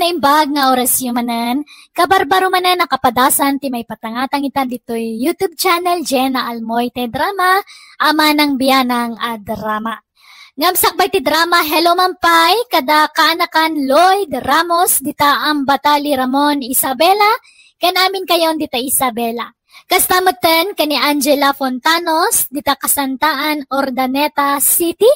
naimbag nga orasyon manan, kabarbaro manan nakapadasan ti may patangatang itan dito'y YouTube channel Jenna Almoite Drama, ama ng biyanang drama. Ngamsak bay ti drama, hello mampay, kada kaanakan Lloyd Ramos, dita ang Batali Ramon Isabela, kanamin kayon dita Isabela. Kastamatan kani Angela Fontanos, dita Kasantaan Ordaneta City,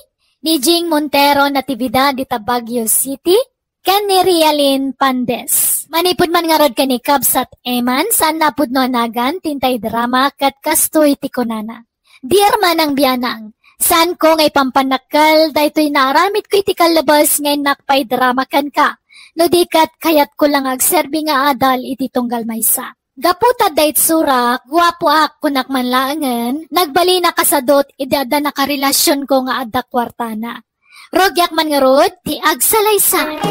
ni Jing Montero Natividad dita Baguio City, ken ni Rialin Pandes. Manipod man nga rod kani Kabsat Eman, saan napud no anagan, tintay drama, kat kastoy tikunana. Dear manang biyanang, saan ko ngay pampanakal, daytoy naaramit ko iti kalabas ngay nakpay drama kan ka. No di kat kayat ko lang agserbi nga adal iti tunggal maysa. Gaputa dayt surak, guwapo ak kunak manlaangan, nagbali na kasadot idada nakarelasyon ko nga adda kwartana. Rogyak man nga rod, ti agsalaysay.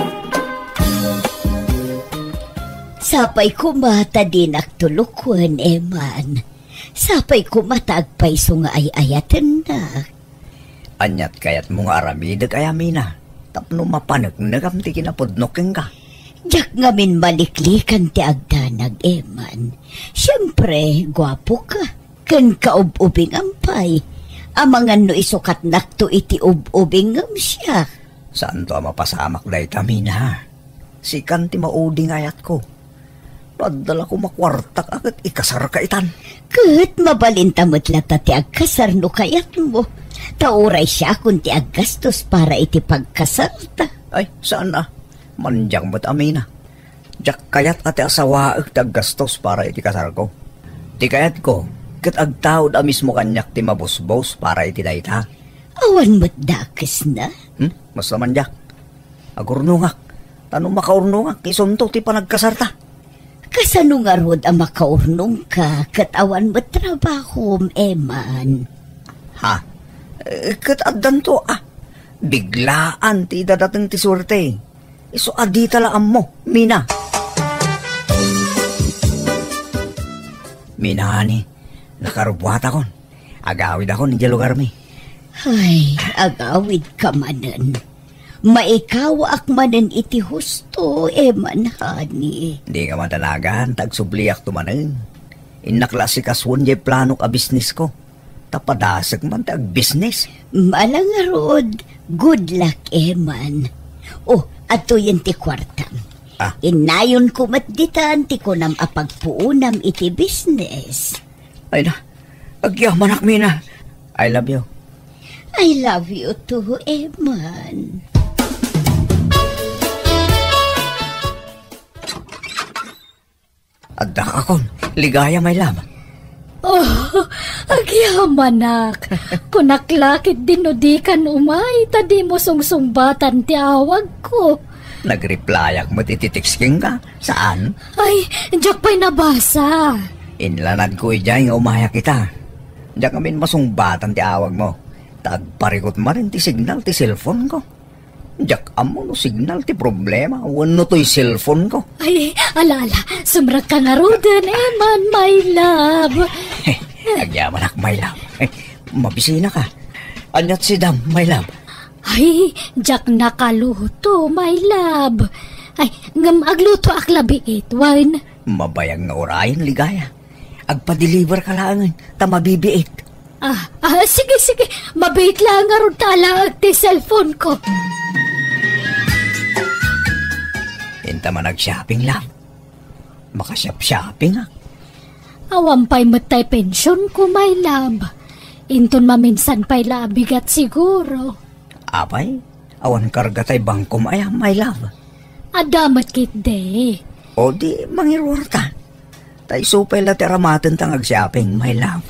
Sapay kumata din agtulukwan, Eman. Sapay kumata agpaiso nga ay-ayatan na. Anyat kayat mo nga aramidag ayamina. Tapno mapanag nagamti kinapudnoking ka. Diyak ngamin maliklikan ti agdanag, Eman. Siyempre, gwapo ka. Kan kaub-ubing ampay. Amangan no isukat nakto iti ub-ubing ngam siya. Saan to mapasamak dahi tamina? Sikan ti mauding ayat ko. Padala ko makwartak agad ikasar ka itan. Kat mabalintamot lata ti agkasar no kayat mo. Tauray siya kung ti aggastos para iti pagkasar ta. Ay, saan na? Manjang mo't amina. Diyak kayat ati asawa ti aggastos para iti kasar ko. Ti kayat ko, kat agtawad mismo kanyak ti mabusbos para iti dayta. Awan mo't dakes na? Mas naman diyak. Agurnungak. Tanong makaurnungak, isunto ti panagkasarta. Kasano nga rod ang makaurnong ka, katawan mo't trabahom, Eman. Ha? Kat addan to, biglaan ti dadating ti surte. Iso adi talaan mo, Mina. Mina, ani, nakarubwat akon. Agawid ako ni lugar mi. Ay, agawid ka manan. Maikaw ak manan iti husto, Eman, hani. Di ka matalagan, tagsubliak tumanin. Inaklas si kaswon jay plano ka business ko. Tapadasag man tag business. Malangarod, good luck, Eman. Oh, ato yan ti kwartam. Inayon ko matditan ti ko nam apagpuunam iti business. Ay na, agyaman ak, Mina. I love you. I love you too, Eman. Adda kakon, ligaya may lama. Oh, agyamanak. Kunaklakit dinudikan umay, tadi mo sungsumbatan ti awag ko. Nagreplyak mo tititiksking ka? Saan? Ay, diyak pa'y nabasa. Inlanad ko ijay nga umaya kita. Diyak kamin masungbatan ti awag mo. Tagparikot ma rin ti signal ti cellphone ko. Diyak amo no signal ti problema. Wano to'y cellphone ko. Ay, ala, sumrak ka nga rodan, Eman, my love. Agyaman ak, my love. Mabisina ka. Anyat si Dam, my love. Ay, diyak nakaluto, my love. Ay, ngam agluto ak labiit, wine. Mabayang nga orayan, ligaya. Agpa-deliver ka lang, ta mabibiit. Sige. Mabait lang nga ron talang ti cellphone ko. Hinta man nag-shopping lang. Makashop-shopping Awampay matay pensyon ko, my love. Inton maminsan pa'y labigat siguro. Apay, awan karga tay bangkom ay, my love. Adamat kit de. O di, mangirwarta. Tay supay la teramaten tang ag-shopping, my love.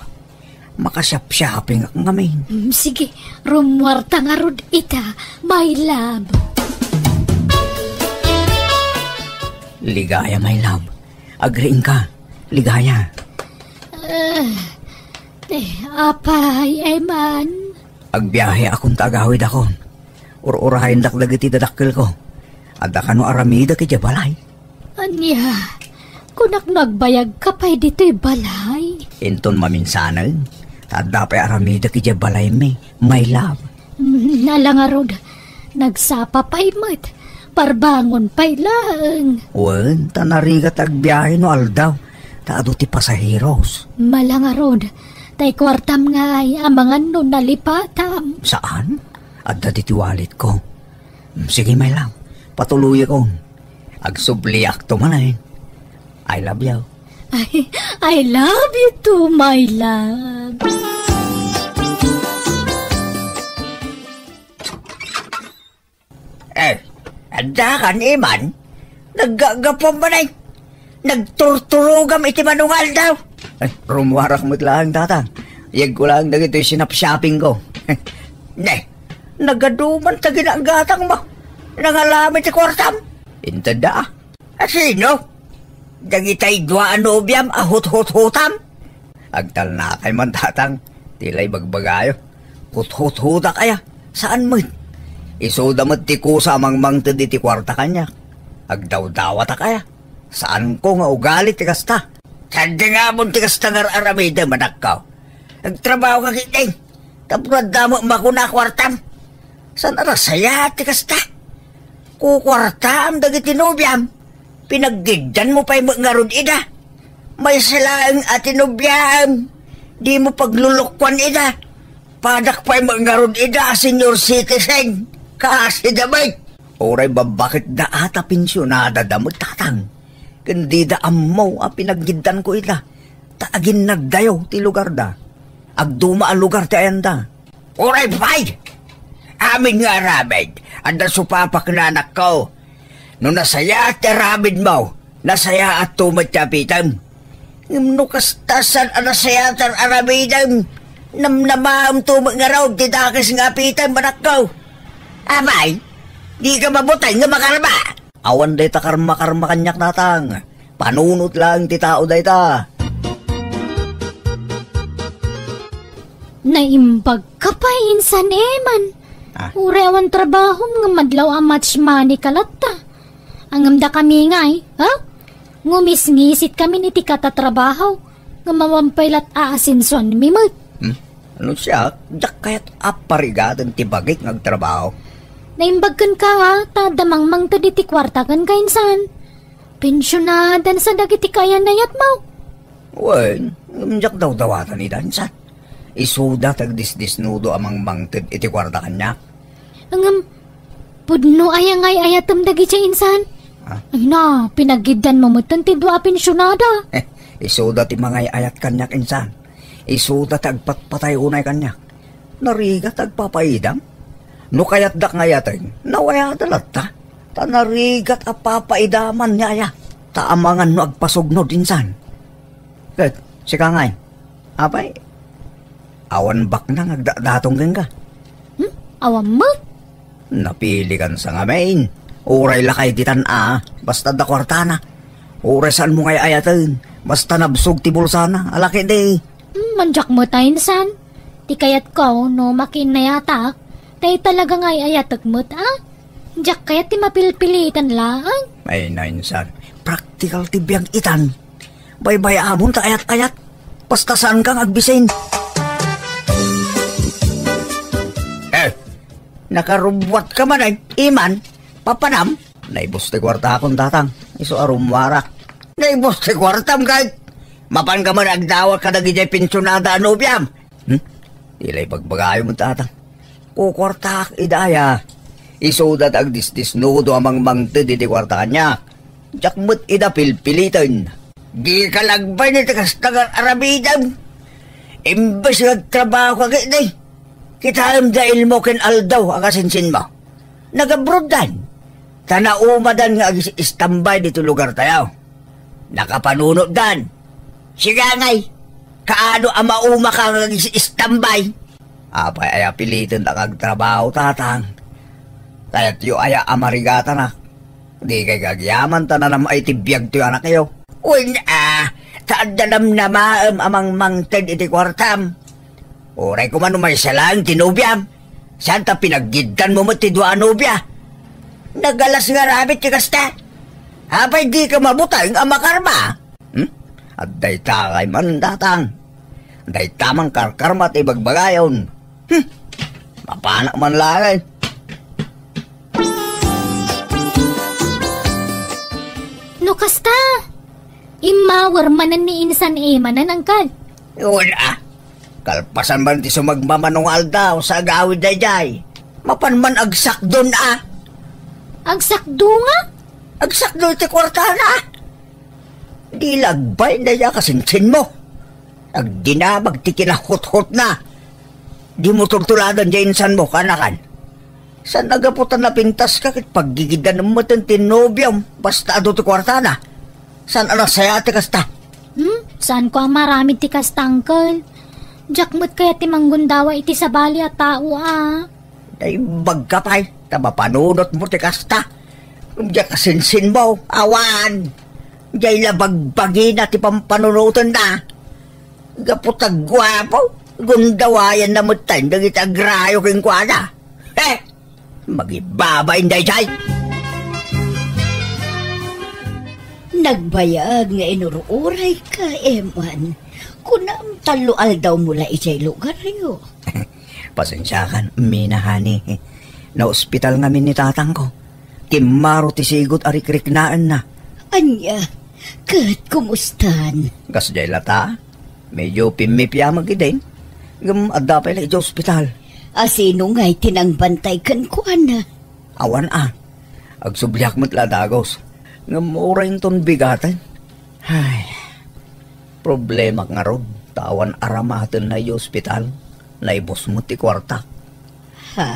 Makashop-shopping ak ngamin. Sige, rumwarta nga rod ita, my love. Ligaya, my love. Agreeing ka. Ligaya. Apay, Eman. Agbiyahe akong tagawid akon. Ur-urahin daklagiti dadakkel ko. Adda ka no aramida ki balay. Anya, kunak nagbayag ka pa'y dito'y balay. Inton maminsanan. Adda pa'y aramida ki balay me, my love. Nalangarod, nagsapa pa'y mat. parbangon pa'y lang. Wen, tanarigat agbiyahe no aldaw. Taado ti pasaheros. Malangarod, tay kwartam nga ay amangan no nalipatam. Saan? Adda ti wallet ko. Sige, may lang. Patuloy ko. Agsubliak to man. I love you. I love you too, my love. Adda ka ni Iman? Naggagapon ba na nagturturugam iti manungal daw? Rumuharak mo't lang, tatang. Yag ko lang na ito yung sinap-shopping ko. Nagaduman ta ginagatang mo. Nangalamit ti kwartam. Intada. Sino? Dagitay dua anobyam ahut-hut-hutam. Agtal na kay man, tatang. Tilay bagbagayo. Hut-hut-huta kaya. Saan mo? Isoda mo't ti kusa mangmangtad iti kwarta kanya. Agdaw-dawa ta kaya. Saan ko nga ugali ti kasta? Sandi nga mo ti kasta nga aramida manakaw. Nagtrabaho ka kiting. Tapos damo makuna kwartam. Saan arasaya ti kasta? Kukwartam dagiti nubyam. Pinaggidyan mo pa'y ngarod ida. May silaang ati nubyam. Di mo paglulukwan ida. Padak pa'y ngarod ida, senior citizen. Kasi damay. Oray ba bakit da ata pensyonada damot, tatang? Kundi da amaw a pinaggidan ko ita. Taagin na dayo ti lugar da. Agduma ang lugar ti ayanda. Oray bay! Amin nga rabid. Anda supapak na anak ko. No nasaya at rabid mo. Nasaya at tumat kapitan. No kastasan ang nasaya at arabidan. Namnamaam tumat nga raw. Titakis nga pitan manak ko. Abay, di ka mabutay nga makarma. Awan day ta karma-karma kanyak, tatang. Panunot lang ti tao day ta. Naimbag ka pa insan eman. Urewan trabaho nga madlaw ang much money kalata. Ang amda kami nga ha? Ngumis-ngisit kami ni tikata trabaho. Nga mawampaylat aasinson ni Mimot. Ano siya? Dak kaya't aparigadan ti bagik ngagtrabaho. Naimbagkan ka ha, tadamang mang taditi kwarta kan kainsan. Pensyonadan sa dagiti kaya nayat mo. Wen, ngumjak daw dawatan ni Dansan. Isuda tagdisdisnudo amang mangtid iti kwarta kanya. Pudno ayang ay ayatam dagiti insan. Ay na, pinaggidan mo mutan ti dua pensyonada. Isuda ti mga ayat kanyak insan. Isuda tagpatpatay unay kanyak. Nariga tagpapaidam. No kaya't dak ngayateng, nawaya dalat ta. Tanarigat a papaidaman niya aya. Taamangan no agpasugnod insan. Ket, sika ngay. Apay, awan bak na ngagdatong ka. Awan mo? Napili kan sa ngamin. Uray lakay titan basta da kwartana. Uray saan mo ngay ayaten, basta nabsog ti bulsana, alaki day. Manjak mo tayo insan. Di kayat ko, no makinayatak. Tay talaga nga'y ayatak mo't Diyak kaya ti mapilpilitan lang. Ay nainsan, practical ti biyang itan. Baybay amon ta ayat-ayat. Basta saan kang agbisin. Nakarubwat ka man ay Iman, papanam. Naibos ti kwarta akong tatang. Iso arumwarak. Naibos ti kwartam kahit. Mapan ka man agdawa ka nagijay pensyonada anobyam. Ilay pagbagayo mo tatang. Kukwartak idaya. Isudat agdisdisnudo amang mangtid iti kwarta kanya. Jakmut ida pilpilitan. Di ka lagbay ni takastagar arabidan. Imbes nagtrabaho ka kitay. Kitaim dahil mo ken aldaw ang asinsin mo. Nagabrodan. Tanaumadan nga istambay dito lugar tayo. Nakapanunod dan. Sigangay. Kaano ang mauma ka nga istambay. Apay aya pilitin na kagtrabaho, tatang. Kaya't yu aya amarigata na. Di kay gagyaman ta na naman ay tibiyag to anak kayo. Uy taaddalam na maam amang mangtid iti kwartam. Oray ko man umay salang tinubyam. Saan ta pinaggidan mo ti dua nubya? Nagalas nga rabit ti kasta. Apay di ka mabutay ang makarma. At day takay man, tatang. Day tamang karkarma ti bagbagayon. Mapanak man langay. kasta? Imawar manan ni insan manan angkal. Wala. Kalpasan man ti sumagmamanungal daw sa agawid dayjay. Mapanman agsak doon Agsakdo nga? Agsak doon ti kwartana. Di lagbay na ya kasinsin mo. Agdinamag ti kinahot-hot na. Di mo turtuladan dyan insan mo, kanakan. Saan nagaputan na pintas ka kit paggigidan mo tin tinobyam basta ado ti kwartana? Saan alas saya ti kasta? Saan ko ang marami ti kasta, angkal? Jakmut kaya ti manggundawa iti sabali at tao Day bagkapay, tabapanunot mo ti kasta. Diya kasinsin mo, awan. Diya labagbagi na ti pampanunutan na. Gaputag gwapo, gundawayan na mo tayo, dagit agrayo king kwada. Magibaba inday jay. Nagbayag nga inuruuray ka, Eman. Kunam talual daw mula ijay lugar yo. Pasensya kan, minahani. Na-ospital ngamin ni tatang ko. Kimaro ti sigot arikriknaan na. Anya, kat kumustan? Kasjay lata, medyo pimipyamag din. Adda pa ila iti ospital. Asino nga'y tinangbantay kan kuana? Awan agsublyak mo't ladagos. Ngamuray ton bigatan. Ay, problema nga ron. Tawan aramaten na yung ospital. Naibos mo ti kwarta. Ha?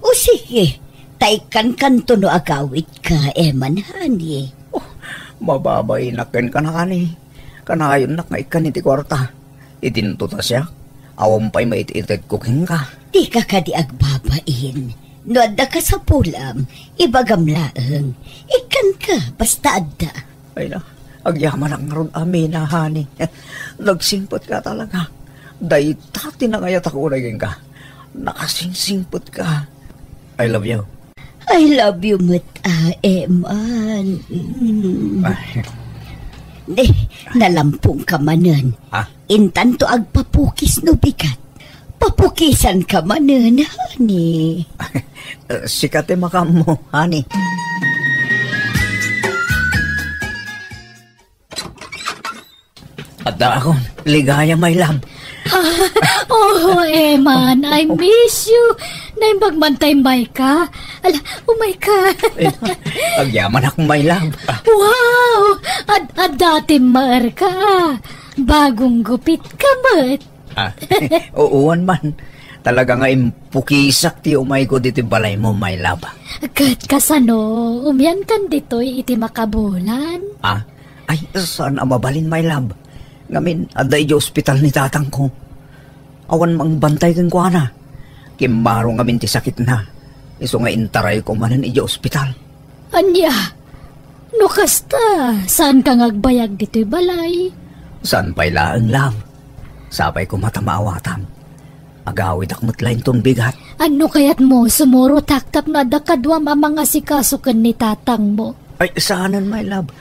O sige, taykan kanto no agawit ka, Eman, hani. Mababainakin ka na kani. Kanayon na ikan iti kwarta. Itintuta siya. Awam pa'y maitit cooking ka. Di ka di agbabain. No adda ka sa pulam, ibagamlaang. Ikan ka, basta adda. Ay na, agyaman ang ron amina, hani. Nagsimpot ka talaga. Daytati na ngayat ako naging ka. Nakasingsingpot ka. I love you. I love you, Eman. Nalampong ka manan. Intan to agpapukis no bigat. Papukisan ka manan, hani. Sikate makam mo, hani. At akong ligaya, my love. Eman, I miss you. Naimbagmantay may ka. Ala, my God. Agyaman akong my love. Wow! At dati maar ka. Bagong gupit ka, mat. Uuwan man. Talaga nga impukisak ti umay ko dito balay mo, my love. Kat kasano, umyan kan dito'y iti makabulan. Ay, saan mabalin, my love? Ngamin, aday di ospital ni tatang ko. Awan mang bantay kang kuha na. Kimaro ngamin ti sakit na. Iso nga intaray ko manan di ospital. Anya, no kasta, saan kang agbayag dito'y balay? Saan pa'y laang, love? Sapay ko matamaawatam. Agawid akmat lain ton bigat. Ano kayat mo, sumuro taktap na dakadwam ang mga sikasukan ni tatang mo? Ay, saanan, my love?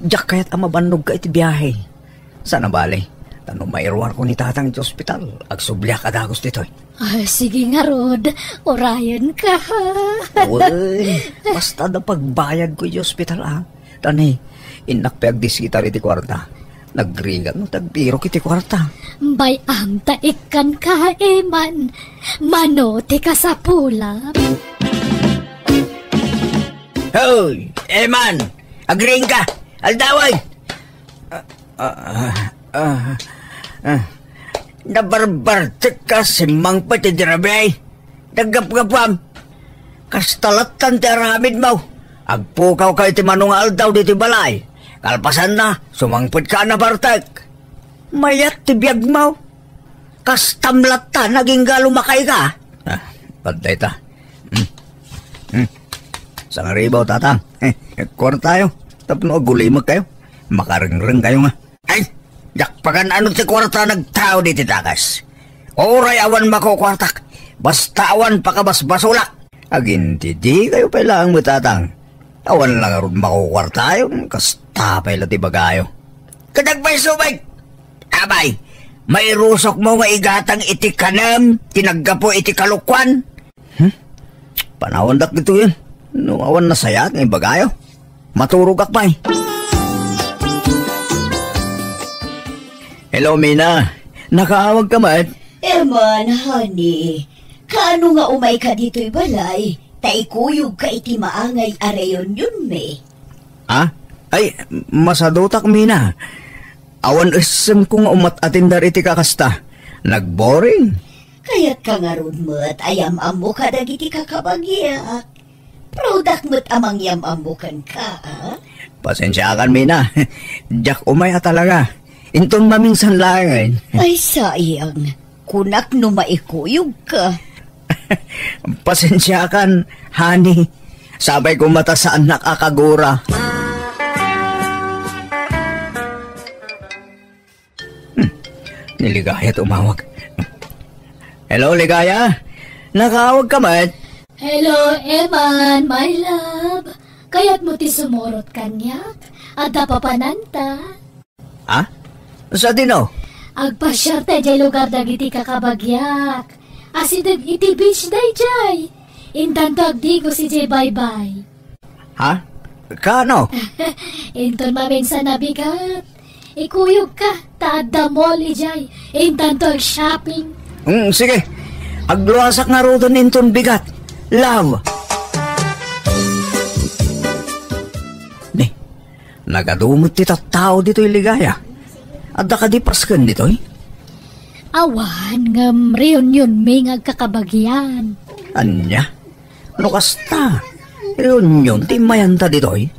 Diyak kayat amabanog ka iti biyahe. Sana bali? Tanong mairwar ko ni tatang iti ospital. Agsublyak adagos dito'y. Sige nga, Rod. Orayan ka. Uy, basta na pagbayad ko iti ospital, Tani, inakpag disitar iti kwarta. Nagrigan mo tagpiro kiti kwarta. Bay ang taikan ka, Eman. Manote ka sa pula. Hoy, Eman! Agring ka! Aldaway! Nabarbartik ka si Mang Pati Dirabay. Nagapgapam. Kastalatan ti aramid mo. Agpukaw ka iti manungal daw diti balay. Kalpasan na, sumangpit ka na bartek. Mayat ti biyag mo. Kastamlat ta, naging galumakay ka. Pantay ta. Sa ngaribaw, tatang. Kuwan tayo. Tapno agulimag kayo. Makaringrang kayo nga. Ay, yakpagan ano ti kwarta nagtao diti takas. Oray awan makukwartak. Basta awan pakabasbasulak. Aginti di kayo pailang mo, tatang. Awan lang aron makukwarta yun. Kastapay lati bagayo. Kadagbay subay. Abay, may rusok mo nga igatang iti kanam. Tinaggapo iti kalukwan. Panawan dak dito yun. Nung awan na sayat ng bagayo. Maturog akpay. Hello, Mina. Nakaawag ka man? Eman, honey. Kaano nga umay ka dito'y balay? Taikuyog ka iti maangay areyon yun, me. Ha? Ay, masadutak, Mina. Awan isem ko nga umat-atindar iti kakasta. Nagboring. Kaya't ka nga ron mo't ayam-am mo ka dagiti kakabagya. Product mo't amang yam-amukan ka, ha? Pasensya kan, Mina. Diyak umaya talaga. Intong maminsan lang. Ay, sayang. Kunak no maikuyog ka. Pasensya kan, honey. Sabay ko mata sa anak akagura. Niligaya tumawag. Hello, Ligaya? Nakaawag ka man? Hello, Eman, my love. Kaya't mo ti sumurot kanyak, at napapananta. Ha? Sa dino? Agpasyarte jay lugar dagiti kakabagyak. Asidag iti beach day jay. Intanto agdigo si jay bye-bye. Ha? Kano? Inton maminsan na bigat. Ikuyog ka, taada mall ijay. Intanto ag-shopping. Sige. Agluwasak nga ro doon inton bigat. Love. Ne, nagadumot ti tao dito'y Ligaya. At nakadipaskan dito'y? Awan, ngam reunion may ngagkakabagyan. Anya? No kasta? Reunion ti mayanta dito'y?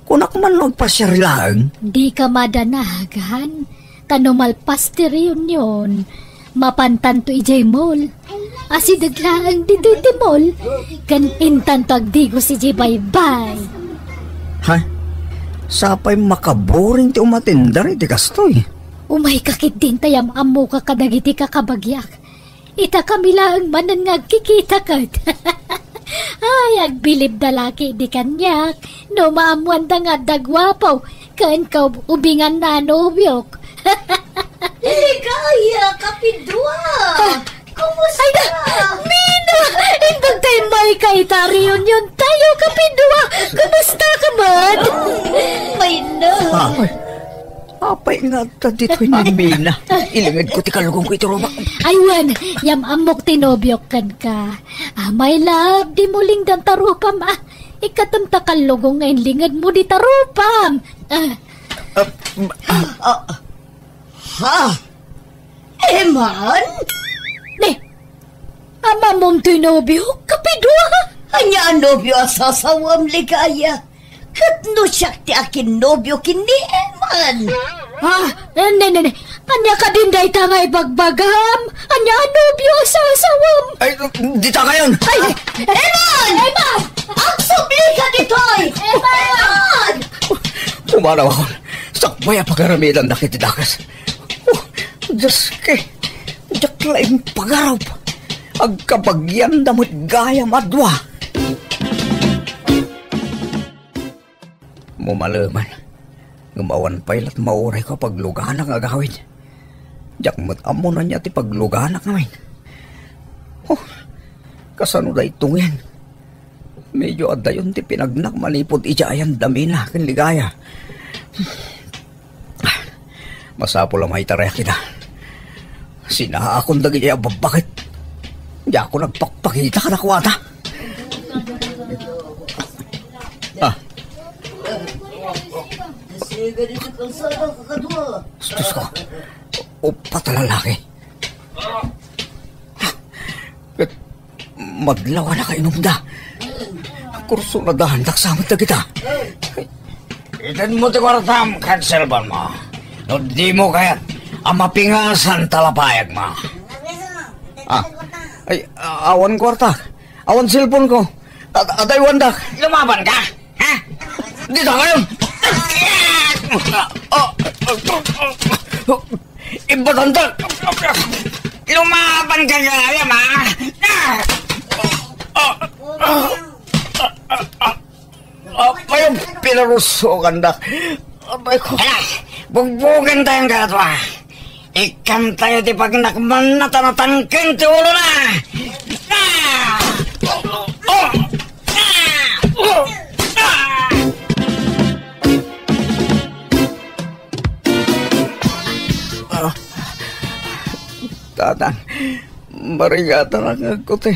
Kunak man magpasyarilaan. Di ka madanagan. Tanumalpas ti reunion. Mapantanto ijay mall. Asidaglaan dito ti mall. Kan intanto agdigo si jay bye-bye. Ha? Sapay makaboring ti umatindar iti kastoy. Umay kakit din tayam amo ka kadagiti kakabagyak. Ita kami lang manan nga kikita kat. Ay, agbilib da laki di kanyak. No maamuan da nga dagwapaw. Kan ka ubingan na nobyok. Ligaya, kapidwa! Kumusta? Ay na, Mina! Indog tayo may kaita reunion tayo, kapidwa! Kumusta ka man? May na! Apay nga ta dito'y ni Mina. Ilingad ko ti kalugong ko ito, Roma. Aywan, yam amok tinobyok kan ka. My love, di mo lingdan tarupam Ikatamta kalugong ngayon lingad mo di tarupam. Ha? Eman? Ne, ama mong tinobyok, kapidwa? Anya ang nobyo asasawam, Ligaya. Katno siya ti akin nobyo kini Eman. Ne. Anya ka din day tangay bagbagam. Anya ang nobyo asasawam. Ay, di ta kayon! Ay, Eman! Eman! Ang subli ka dito'y! Eman! Pumanaw ako. Sakbay ang pagaramitan na kitidakas. Diyos ke, diyak laing pagaraw. Agkabagyan damot gaya madwa. Mumalaman. Gumawan pa'y lat mauray ko pagluganak agawin. Diyak matamo na niya ti pagluganak namin. Kasano da itungin? Medyo adayon ti pinagnak malipod ijayan damina kin Ligaya. Masapo lang may taraya kita. Sinaha akong dagi niya babakit. Di ako nagpakpakita ka na kuwata. Diyos ko. Upat na lalaki. Madlawa na kainom da. Kurso na dahandak sa amin na kita. Itan mo ti kwartam, kanselban mo. No di mo kaya ang mapingasan talapayag mo. Ay, awan kwarta. Awan cellphone ko. Atay wandak. Lumaban ka? Ha? Dito ngayon. Ibatanda. Lumaban ka kaya, ma. Ayun, pinarusukan da. Abay ko. Hala, bugbugan tayong katwa. Ikan tayo ti pagnakman na tanatangkin ti ulo na. Tatang, marigatan ang ako, te.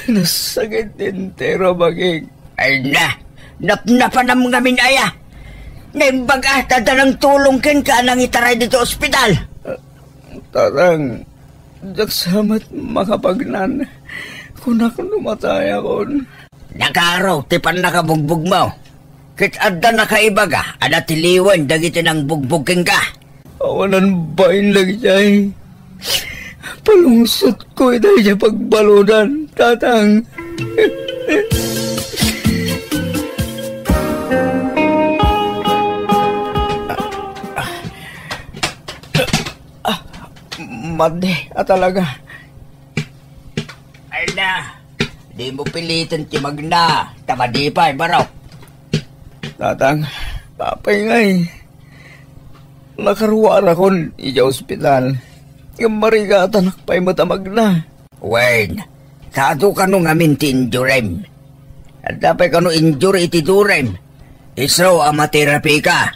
Nasakit entero baging. Ay na, napnapan ang mga minaya. Ngayon baga, tadanang tulong ken ka nang itaray dito ospital. Tatang, jaksamat makapagnan. Kung ako numatay ako. Nakaraw, tipan nakabugbog mo. Kit adda nakaibaga, ada tiliwan, dagiti nang bugbogin ka. Awanan bain lagi jay. Palungsot ko dahil siya pagbaludan, tatang. Madi, talaga. Ay na, di mo pilitin timag na. Tamadi pa, baraw. Tatang, papay ngay. Nakaruwara kon iya ospital. Yung marigatan pa'y matamag na. Wayne, kato ka nung amin ti injurem. At dapat ka nung injure iti durem. Isro amaterapi ka.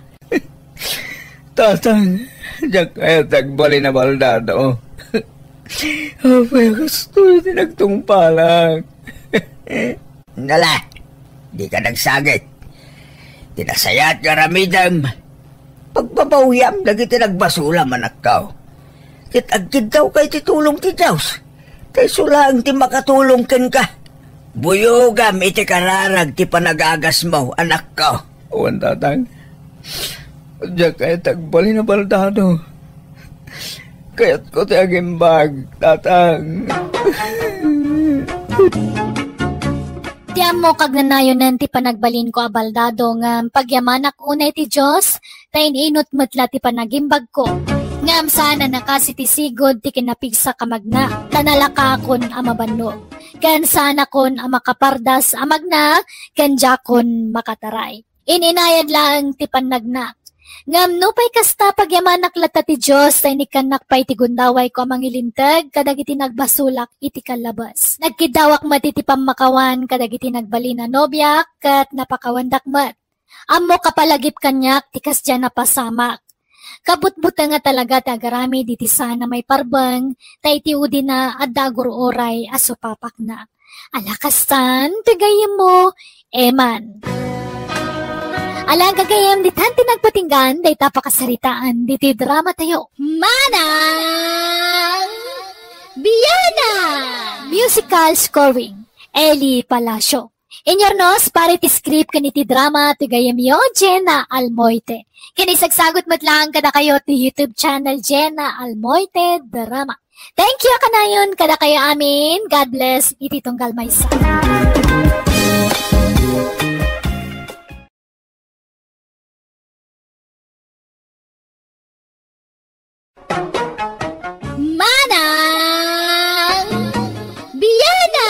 Tatang, diyak kaya tagbali na baldado. Apay gusto iti nagtungpalag. Nala, di ka nagsagit. Tinasayat ka ramidam. Pagpapawiyam, dagiti nagbasula manak ka. Kitagkid daw kay titulong ti Diyos. Kay sulang ti makatulong ken ka. Buyogam iti kararag ti panagagas mo, anak ka. Uwan tatang, diyak kaya tagbali na baldado. Kaya't ko ti agimbag, tatang. Tiyan mo kagnanayon ti panagbalin ko abaldado nga pagyamanak unay ti Diyos, tayin inot matla ti panagimbag ko. Ngam sana nakasi ti sigod ti kinapigsa kamagna, tanalaka kon amabanno. Ken sana kon amakapardas amagna, ken jakon makataray. Ininayad lang ti panagna. Ngam no pay kasta pagyamanak lata ti Diyos, tay nikanak pay ti gundaway ko amangilintag, kadagiti nagbasulak iti kalabas. Nagkidawak mati ti pamakawan, kadagiti nagbali na nobyak, kat napakawandak mat. Amo kapalagip kanyak, tikas dyan napasamak. Kabutbuta nga talaga tagarami diti sana may parbang, tay ti udi na adagur oray aso papak na. Alakastan, tigayem mo, Eman. Alang kagayam ditan tinagpatinggan, day tapakasaritaan, diti drama tayo. Manang Biyana! Musical scoring, Eli Palacio. Inyornos, pare ti script kaniti drama, tigayam yo, Jenna Almoite. Kinisagsagot matlang kada kayo ti YouTube channel Jenna Almoite Drama. Thank you kanayon kada kayo amin. God bless, iti tunggal maysa. Manang Biyana!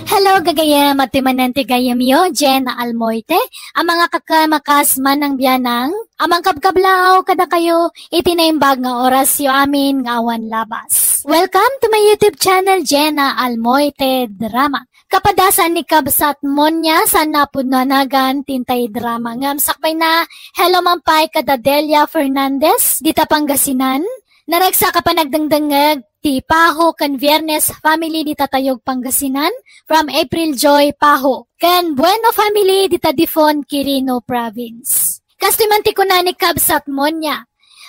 Hello gagayam at timanan ti gayam yo, Jenna Almoite, ang mga kakamakas manang biyanang, amang kabkablaw kada kayo, itinaimbag nga oras yo amin nga awan labas. Welcome to my YouTube channel, Jenna Almoite Drama. Kapadasan ni Kabsat Monya sa napunanagan tintay drama ngam sakpay na hello mampay kada Delia Fernandez, dita Pangasinan. Naragsa ka pa nagdangdangag ti Paho kan Viernes Family dita Tayog Pangasinan from April Joy Paho. Kan Bueno Family dita Difon Quirino Province. Kastimanti ko na ni Kabsat Monya.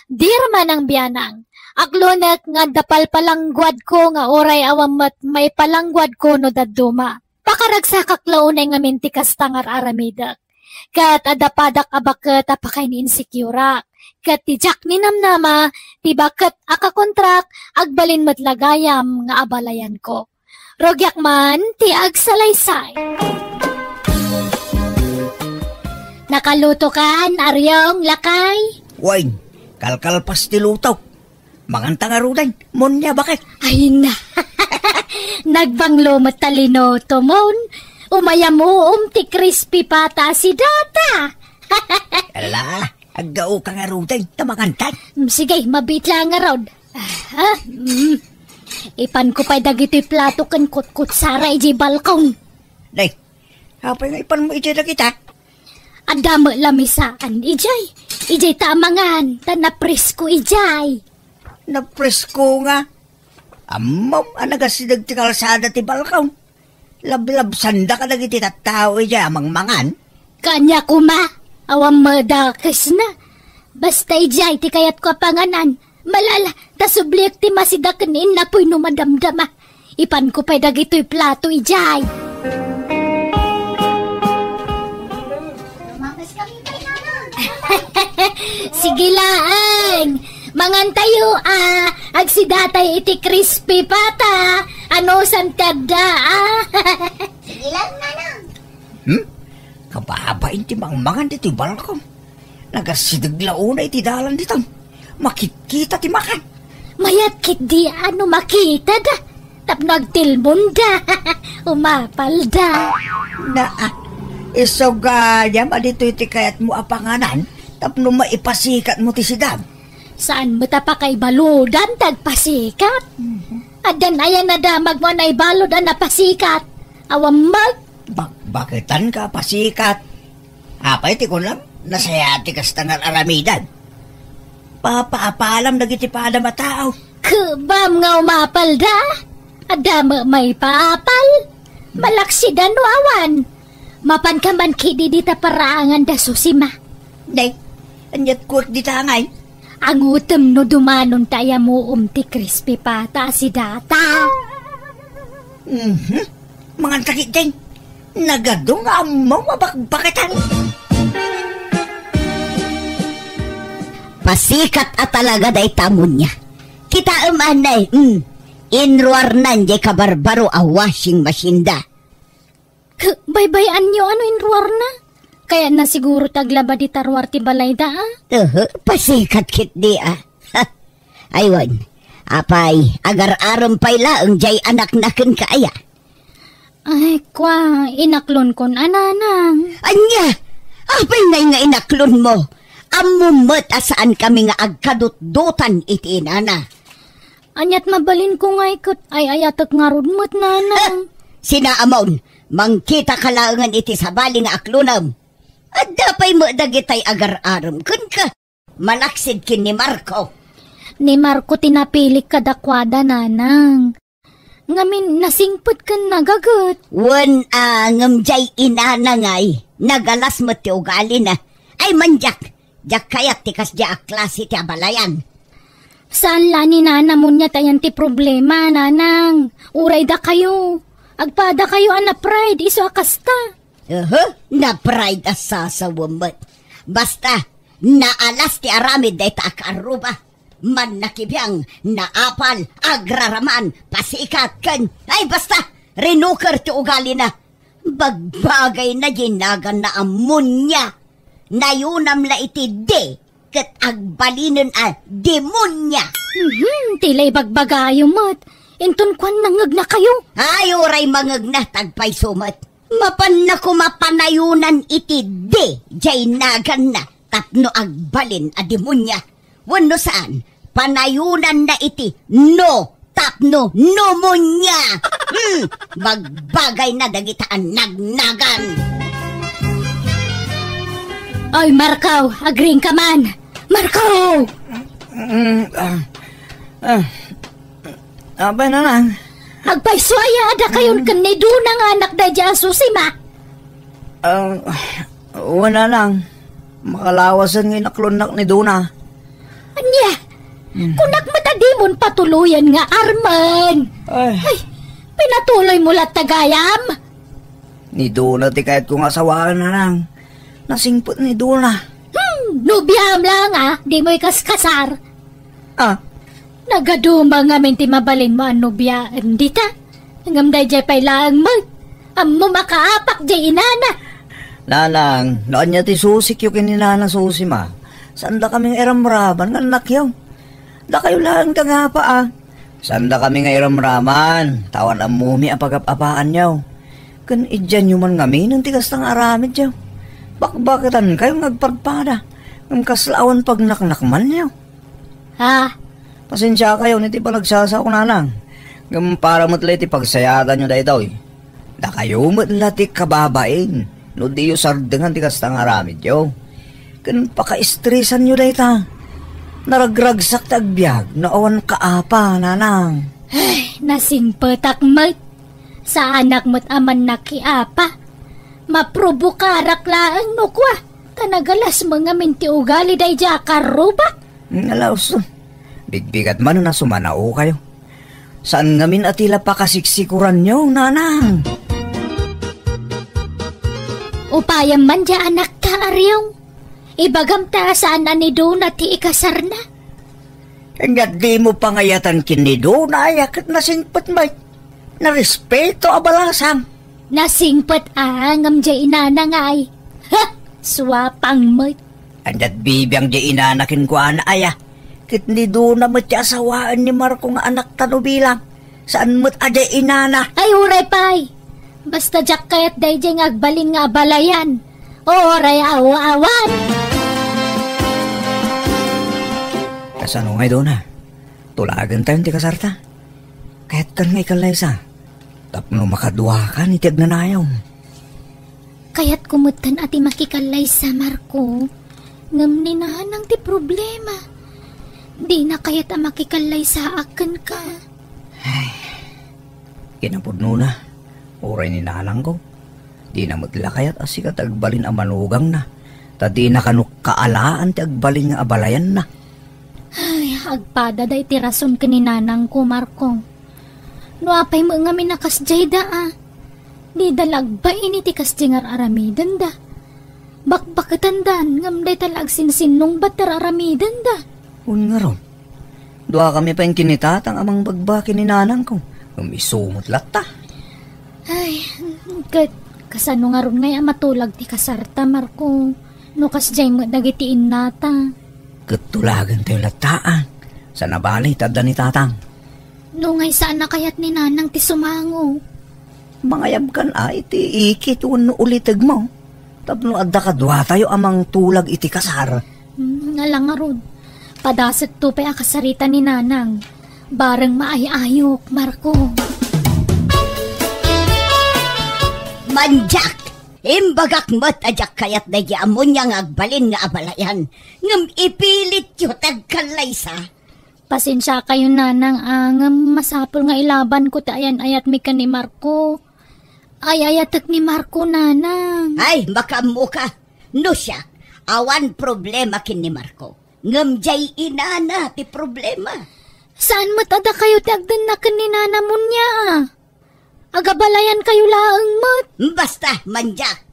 Dirman ang biyanang. Aglonak nga dapal palanggwad ko nga oray awamat may palanggwad ko no daduma. Pakaragsa kaklaunay nga minti kastangar aramidak. Kat adapadak abakat apakay ni insecurak. Kat ti Jack ni namnama, ti bakat akakontrak, agbalin matlagayam nga abalayan ko. Rogyak man, ti agsalaysay. Nakaluto kan, Aryong, lakay? Wine, kalkalpas ti lutaw. Manganta nga rudan, Monya bakit? Ay na, nagbanglo matalino tumon. Umaya mo ti crispy pata si data. Ala, aggao ka nga rudan, tamakantan. Sige, mabit lang nga rod. Ipan ko pa'y dagiti plato kan kutkut saray di balkong. Day, hapay nga ipan mo iti na kita. Adamo lamisaan, ijay. Ijay tamangan, tanapresko ijay. Napresko nga. Amam, anagasidag ti kalsada ti balkaw. Lablab sanda ka nagiti tattao ijay amang mangan. Kanya kuma, awang madakas na. Basta ijay, ti kayat ko panganan. Malala, tasubliak ti masidakanin na po'y numadamdama. Ipan ko pa'y dagito'y plato ijay. Sige lang. Mangan tayo, agsidatay iti crispy pata. Ano santada, Sige lang, nanang. Kababain ti mangmangan dito balkom. Nagasidaglauna iti dalan dito. Makikita ti makan. Mayat kit di ano makita da. Tap nagtilmon da. Umapal da. Isogayam, adito iti kayat mo apanganan. Tapno maipasikat mo ti sidam. Saan mo pa kay baludan tagpasikat? Adan ayan na damag mo na ibaludan na pasikat. Awam mag. Bakitan ka pasikat? Apay ti ko lang, nasayati kas tangal aramidan. Papaapalam nagiti pada matao. Kubam nga umapal da? Adama may paapal? Malaksidan no awan. Mapan ka man kididita paraangan da susima. Day, anyat kuwak di tangay. Ang utem no dumanon taya mo ti crispy pata si data. Mga takit din. Nagadong amaw mabakbakitan. Pasikat at talaga day tamon niya. Kita umanay, inruar nan jay kabarbaro a washing machine da. Baybayan nyo ano inruar na? Kaya na siguro taglaba di tarwar ti balay da, pasikat kit di, Aywan, apay, agar-aram pay laang jay anak nakin kaaya. Ay, kwa, inaklon kon ananang. Anya, apay nga inaklon mo. Amumot asaan kami nga agkadut-dutan iti inana. Anyat mabalin ko nga ikot, ay ayatot nga rudmot nanang. Sina amon, mangkita kalaangan iti sabali nga aklonam. At dapay mo dagitay agar-aram kun ka. Malaksid kin ni Marco. Ni Marco tinapilik kadakwada nanang. Ngamin nasingpot kan nagagot. Wan ngamjay inanangay. Nagalas mo ti ugali na. Ay manjak. Jak kayat ti kas di aklasi ti abalayan. Saan la ni nana mo niya tayan ti problema nanang. Uray da kayo. Agpada kayo ana pride iso akasta. Na pride asasawamot. Basta, naalas ti aramid day ta akaruba. Man nakibiyang, naapal, agraraman, pasikat kan. Ay basta, rinukar ti ugali na. Bagbagay na ginagan na amunya. Nayunam la iti de, kat agbalinin a demonya. Tilay bagbagayo mat. Inton kwan nangag na kayo. Ay oray mangag na tagpay sumat. Mapan na kumapanayunan iti de, jay nagan na, tapno agbalin a demonya. Wano saan, panayunan na iti no, tapno nomonya. Magbagay na dagitaan nagnagan. Ay, Marco, agring ka man. Marco! Abay na lang. Agpayswaya ada kayon kanido ng anak da dyan susima. Wala lang. Makalawasan ng inaklonak ni Duna. Anya, kunak matadimon patuluyan nga Arman. Ay, pinatuloy mo lat tagayam. Ni Duna ti kahit kung asawaan na lang. Nasingpot ni Duna. Nubyam lang di mo ikaskasar. Nagadumang ngamin ti mabalin mo ang nubya, dita. Ngamday jay pay lang mag. Mo makaapak jay inana. Nanang, noon niya ti susik yung kininanang susi ma. Saan da kaming iramraman nga nakyaw? Da kayo lang ka nga pa Saan da kami nga iramraman? Tawan ang mumi ang pagapapaan niyaw. Kan idyan yung man ngamin ang tigas ng aramid niyaw. Bakbakitan kayong nagpagpada. Ang kaslawan pag naknakman niyaw. Pasensya kayo, niti pa nagsasa ko nanang. Para mo't ti pagsayatan nyo da ito Da kayo mo't ti kababain. No di yu sardengan ti kasta nga ramid yo. Kan paka-estresan nyo dahi ta. Naragragsak tagbiag na awan kaapa, nanang. Ay, nasingpetak mat. Sa anak mo't aman nakiapa. Maprobukarak laang no kwa. Tanagalas mga minti ugali dahi jakaruba. Ngalaos, bigbigat man na sumanao kayo. Saan ngamin atila pakasiksikuran nyo, nanang? Upayam man dya anak ka, Aryong. Ibagam ta saan ani do na ti ikasar na. Hanggat di mo pangayatan kinido na ayakat na singpat may. Na respeto abalasang. Nasingpat angam dya inanangay. Ha! Swapang mat. Hanggat bibiyang di inanakin ko aya. Kit ni do na mo't asawaan ni Marco nga anak tanubilang. Saan mo't ada inana? Ay, huray pay. Basta jak kayat day dyan agbalin nga balayan. Oray awa-awan. Kasano ngay doon na? Tulagan tayo ti kasarta. Kahit kan ngay kalaysa. Tapno makadwa ka ni tiag nanayaw. Kaya't kumutan ati makikalay sa Marco. Ngam ninahanang ti problema. Di na kaya't makikalay sa akin ka. Ay, kinapudno na. Oray ni nanang ko. Di na matila kaya't asikat agbalin ang manugang na. Ta di na kanuk kaalaan ti agbalin nga abalayan na. Ay, agpada day ti rason ka ni nanang ko, Marco. No apay mo nga minakas jayda Di dalag ba ini ti kastingar aramidan da. Bakbakatandan ngam day talag sinsinong batar aramidan da. Un nga ron. Dua kami pa yung kinitatang amang bagbaki ni nanang ko. Umisumot lata. Ay, kasano nga ron ngay matulag ti kasarta, Marco. No kasjay mo dagitiin nata. Katulagan tayo lataan. Sa nabalay tada ni tatang. No ngay saan na kayat ni nanang ti sumango. Mangayab kan iti ikit uno ulitag mo. Tapno adda kadwa tayo amang tulag iti kasar. Nga lang nga ron. Padasit to pa akasarita ni nanang. Barang maayayok, Marco. Manjak! Imbagak mat ajak kayat na amon niya agbalin nga abalayan. Ngam ipilit yu tagkalaysa. Pasensya kayo nanang ngam masapol nga ilaban ko tayan ayat mi ka ni Marco. Ay ayatak ni Marco nanang. Ay, makamu ka. No siya, awan problema kin ni Marco. Ngam jay inana ti problema. Saan matada kayo ti agdan na kin ni nanamun niya? Agabalayan kayo laang mat. Basta, manjak.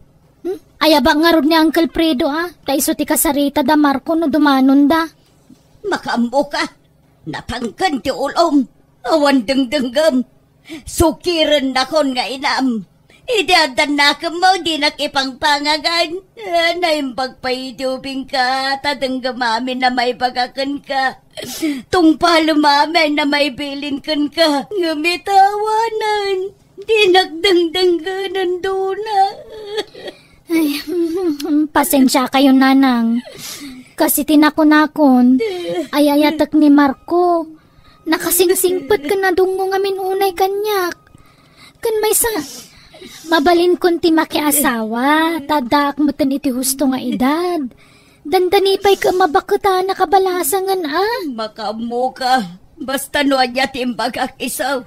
Ayaba nga ron ni Uncle Fredo Taiso ti kasarita da Marco no dumanon da. Makamu ka. Napangkan ti ulom. Awan dengdenggam. Sukiran na kon nga inam. Idadan na ka mo di nakipangpangagan. Naimbag pa idubing ka. Tadenggam amin na may bagakan ka. Tungpalo mamin na may bilin kan ka. Ngumitawanan. Di nagdangdangganan doon na. Ay, pasensya kayo nanang. Kasi tinakon-nakon. Ay ayatak ni Marco. Nakasingsingpot ka na dungo ngamin unay kanyak. Kan may sa... Mabalin kun ti makiasawa. Tadak mo tan iti husto nga edad. Dandanipay ka mabakita na kabalasangan Makamu ka. Basta no anya timbagak isaw.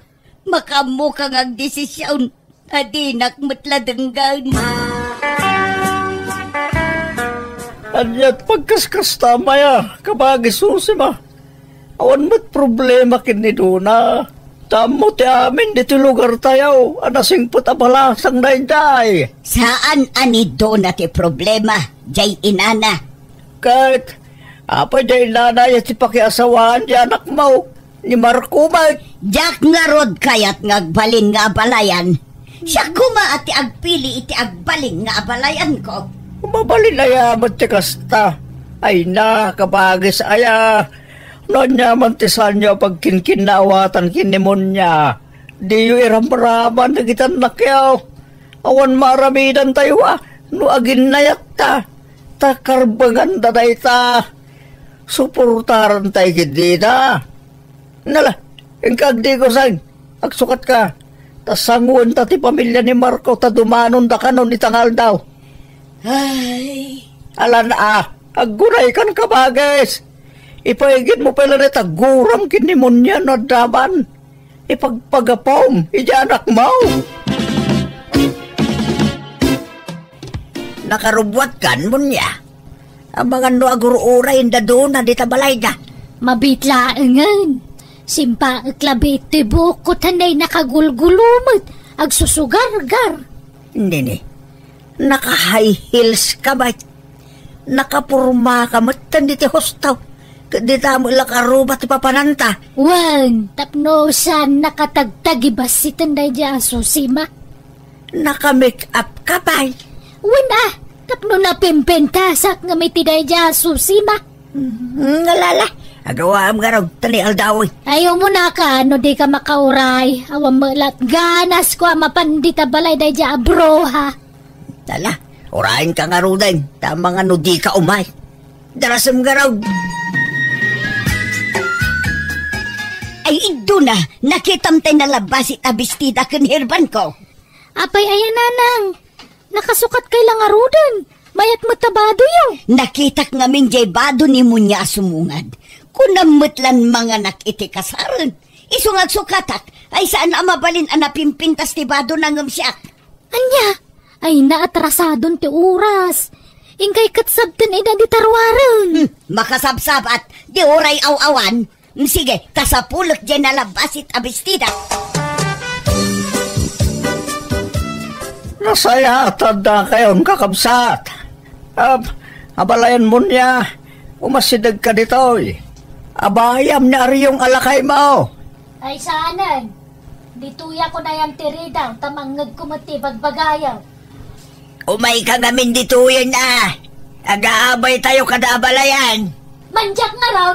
Makamu ka ng desisyon. Adi nakmutladenggan. Anyat pagkaskas tama ya. Kabagi susima. Awan mo't problema kiniduna. Tamo ti amin dito lugar tayo. Anasing putabalasang dayday. Saan anido na ti problema? Jay inana. Kahit apay jay nanay at si pakiasawaan di anak mo. Ni Marco Mike. Jak nga rod kayat ngagbalin nga abalayan. Siya kuma ati agpili iti agbalin nga abalayan ko. Mabalin na yaman ti kasta. Ay na, kabagis aya. Noon niya mantisan niya pagkinkinawatan kinimon niya. Di yu iramraman na kitan nakyaw. Awan maramidan tayo no agin nayat ta. Takarbangan da day ta. Suportaran tayo gidita. Nala, ingkag di ko sang. Agsukat ka. Tas sanguan ta ti pamilya ni Marco ta dumanon da kanon itangal daw. Ay, Alan agunay kan kabages. Ipaigid mo pala na taguram kinimunya no daban. Ipagpagapom, ijanak mo. Nakarubwat kan mo niya. Ang mga no agururay na doon na di tabalay ka. Mabitlaangan. Simpa klabit ti bukot hanay nakagulgulumot. Agsusugar-gar. Hindi ni. Naka-high heels ka ba? Nakapurma ka matan di ti hostaw. Di tamo lakarubat ti papananta. Wan, tapnosan nakatagtagibas si tanday dya susima. Naka-make up ka ba? Wan tapno na pimpentasak nga may tiday dya susima. Ngalala. Agawam nga raw, tani aldawoy. Ayaw mo na ka, no di ka makauray. Awam malat ganas ko mapandita balay day dya abroha. Tala, orahin ka nga raw din. Tama nga no di ka umay. Darasam nga raw. ay ido na, nakitam tayo na labas itabistida kanhirban ko. Apay ayan nanang, nakasukat kay lang arudan. Mayat matabado yaw. Nakitak ngamin jay bado ni mo niya sumungad. Kunamutlan mga nakiti kasaran. Isungag sukatak, ay saan na mabalin anapimpintas ti bado nangam siyak. Anya, ay naatrasadon ti oras. Ingkay katsabtan ida di tarwaran. Makasabsab at di oray aw-awan. Sige, kasapulot dyan na labasit abistida. Nasaya tanda kayon kakabsat. Abalayan mo niya. Umasidag ka dito. Abayam na yung alakay mo. Ay saanan, dituya ko na yung tirida, tamangag kumati bagbagayaw. Umay ka ngamin dito yan na. Agaabay tayo kada abalayan. Manjak nga raw,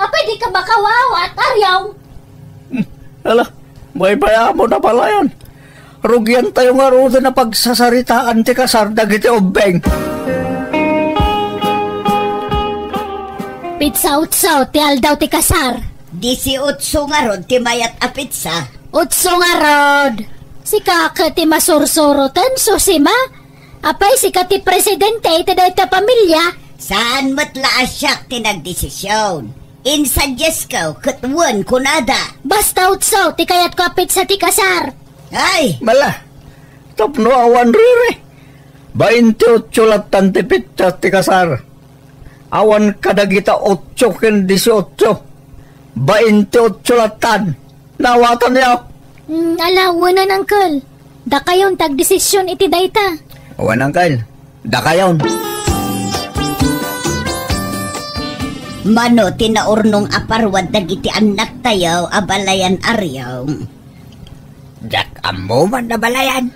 apay di ka makawawa at aryaw. Ala, may baya mo na pala yan. Rugyan tayo nga roon na pagsasaritaan ti kasardag iti obeng. Pitsa-utsaw, ti aldaw ti kasar. 18 nga rod ti mayat a pizza. Utso nga rod. Si kaka ti masursorotan, susima. Apay si ka ti presidente iti dahi ta pamilya. Saan matla asyak ti nagdesisyon? Insuggest ko, katwan kunada. Basta utsaw, ti kayat ko apit sa ti kasar. Ay, Mala, tapno awan riri. 28 latan ti pitsa ti kasar. Awan kadagita 8 ken 18. 28 latan. Nawatan niya. Alawanan, uncle. Da kayon tagdesisyon iti dayta. Awan angkal, da kayon. mano tinaurnong aparwad dagiti anak tayo abalayan aryaw. Jak amo man na balayan.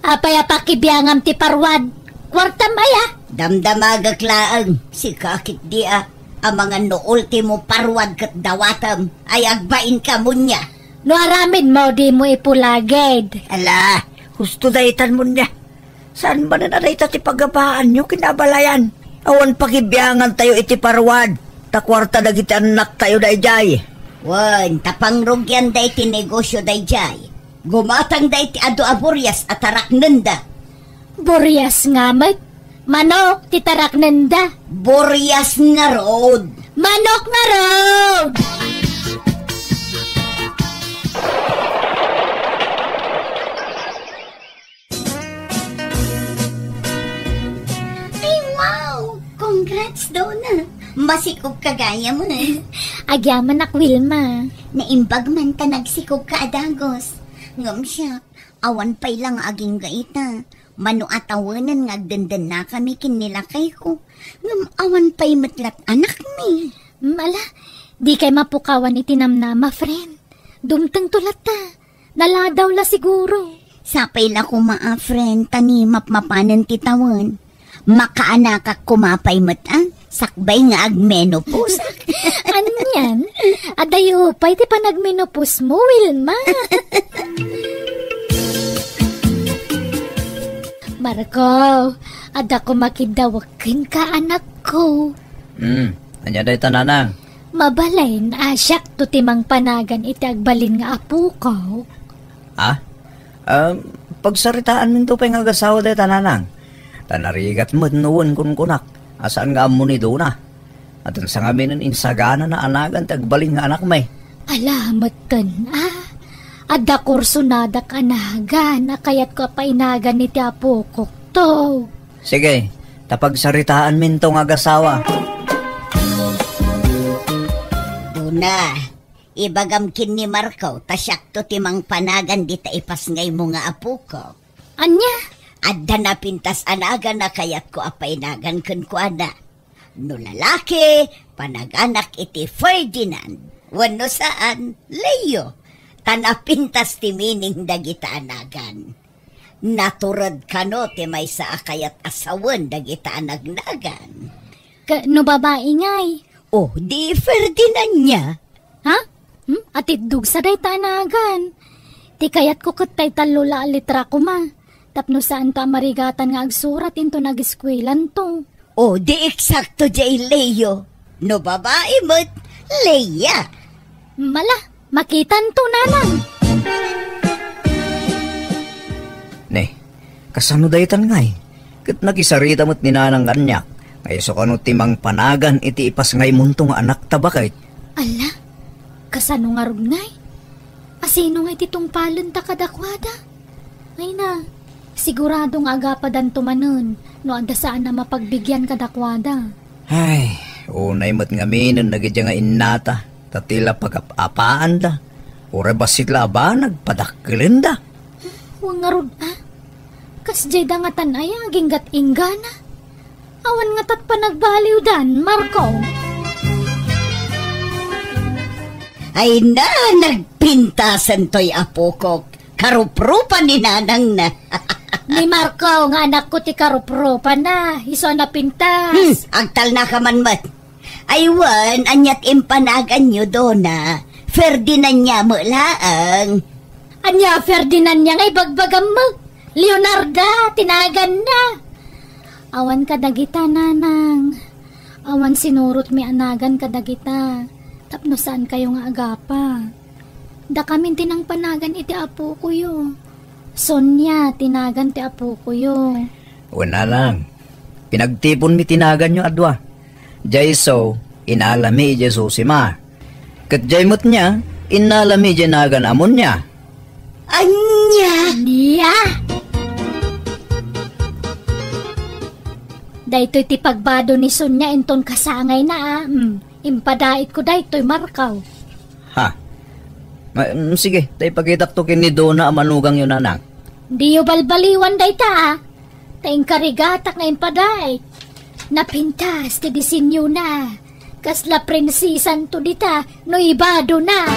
Apay apakibiyangam ti parwad. Kwartam aya. Damdamagaglaang si kakit dia ang mga no ultimo parwad kat dawatam ay agbain ka mo niya. No aramin mo di mo ipulaged. Ala, husto daytan mo niya. Saan ba na narita ti pagabaan nyo kinabalayan? Awan pakibiyangan tayo iti parwad. Takwarta dagiti anak tayo dayjay. Wan, tapangrugyan day ti negosyo dayjay. Gumatang day ti ado aburyas at taraknenda. Boryas ngamat. Manok ti taraknenda. Buryas nga road. Manok nga road! Ay, wow! Congrats, Donna. Masikog kagaya mo. Agyaman ak Wilma. Naimbag man ta nagsikog ka adagos. Ngam siya, awan pa'y lang aging gaita. Mano atawanan nga agdandan na kami kinilakay ko. Ngam awan pa'y matlat anak ni. Mala, di kay mapukawan itinamnama, friend. Dumtang tulat ta. Naladaw la siguro. Sapay la ko maa, friend, tani mapmapanan titawan. Makaanakak kumapay mata, sakbay nga agmenopause. Ano yan? Adayo, pa'y ti panagmenopause mo, Wilma. Marco, ada ko makidawakin ka anak ko. Anya day tananang. Mabalay na asyak to timang panagan iti agbalin nga apo ko. Pagsaritaan minto pa yung agasawa day tananang. Tanarigat mo't noon kun kunak. Asaan nga mo ni Dona? At sa ngamin ng insagana na anagan tagbaling nga anak may. Alamat Adda kurso nada kanagan, kayat ko pa inagan ni Tiapokok to. Sige, tapagsaritaan minto nga gasawa. Duna, ibagamkin ni Marco, tasyak to timang panagan di taipas ngay mo nga apo ko. Anya? Adda na pintas anagan na kayat ko apainagan kun ko ana. No lalaki, panaganak iti Ferdinand. Wano saan, Leo. Tanapintas ti mining dagita anagan. Naturad kano ti may sa akayat asawan dagita anagnagan. No babae ngay. Oh, di Ferdinand niya. Ha? Atidug sa day tanagan. Ti kayat ko katay talula alitra ko ma. Tapno saan ta marigatan nga agsurat into nag-eskwelan to. Oh, di eksakto jay Leo. No babae mo't Leia. Mala. Makitan to na lang. Ne, kasano daytan ngay? Kat nagisarita mo't ninanang kanyak. Ngay so kano timang panagan iti ipas ngay munto nga anak tabakay. Ala, kasano nga rog ngay? Asino nga iti tungpalan ta kadakwada? Ay na, siguradong agapadan tumanon no anda saan na mapagbigyan kadakwada. Ay, unay mo't ngaminan nagidya nga innata. Tatila pag-apaan da. Ure basit ba nagpadakilin da. Huwag nga rod Kas jay da nga tanay aging ingana. Awan nga tat pa nagbaliw dan, Marco. Ay na, nagpintasan to'y apo ko. Karuprupan ni nanang na. Ni Marco, nga anak ko ti karuprupan na. Iso na pintas. Agtal na ka man mat. Aywan, anyat impanagan nyo, Dona. Ferdinand niya mo laang. Anya, Ferdinand niya ngay bagbagam mo. Leonarda, tinagan na. Awan kadagita, nanang. Awan sinurot mi anagan kadagita. Tapno saan kayo nga agapa. Da kami tinang panagan iti apo ko yo. Sonya, tinagan ti apo ko yo. Wala lang. Pinagtipon mi tinagan nyo adwa. Jay so, inalami jay susima. Kat jay mo't niya, inalami jay nagan amon niya. Anya! Niya! Daytoy ti pagbado ni Sonya inton kasangay na Impadait ko daytoy Markaw. Ha? Sige, tayo pagitak to ni Dona amanugang yun nanang. Di yo balbaliwan dayta Tayong karigatak nga impadait. Napintas ti disenyo na. Kasla prinsisan to dita, no ibado na.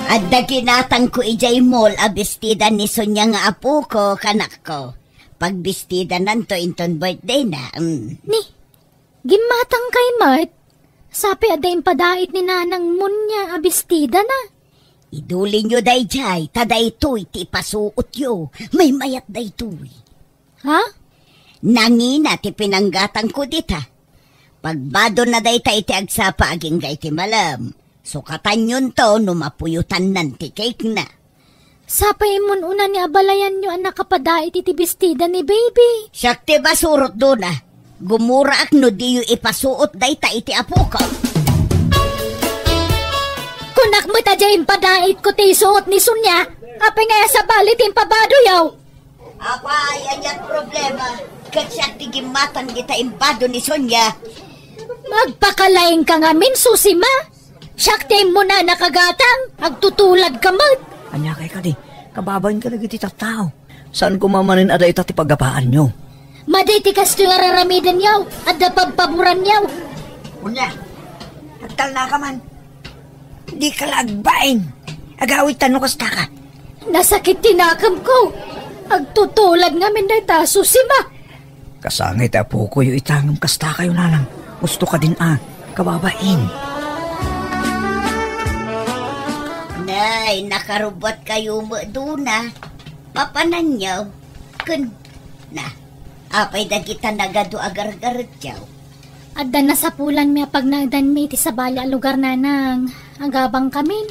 Adda ginatang ko ijay mall a bestida ni Sonya nga apo ko, kanak ko. Pagbistida nanto inton birthday na. Ni, gimatang kay Mart. Sapi aday impadait ni nanang munya a bestida na. Iduli nyo day jay, taday to'y ti pasuot yo. May mayat day to'y. Ha? Nangina ti pinanggatang ko dita. Pagbado na day ta iti agsapa aging gay ti malam. Sukatan yun to numapuyutan nan ti cake na. Sapay mon una ni abalayan nyo ang nakapadait iti bestida ni baby. Siyak ti basurot doon Gumura ak no di yu ipasuot day ta iti apo ko. Kunak mo ta dyan padait ko ti suot ni Sonya. Apay nga sa balit yung pabado yaw. Apay, anyan problema. Katsyak ti gimatan kita impado ni Sonya. Magpakalaing ka nga min, susima. Siyak mo na nakagatang. Agtutulad ka mat. Anya kay ka di, kababain ka lagi ti tao. Saan kumamanin aday ita ti paggapaan nyo? Maday ti kasto nga raramidan yaw. At napagpaburan yaw. Unya, agtal na ka man. Di ka lagbain. Agawit tanong kasta ka. Nasakit tinakam ko. Agtutulad nga min dayta, susima. Kasangit apo ko yung itangam kasta kayo nanang. Gusto ka din kababain. Nay, nakarubot kayo mo doon Papanan nyo. Kun, apay dagita nagado agar-garat yaw. Adda na sa pulan mi pag nagdan mi ti sa bali a lugar nanang. Agabang kamin.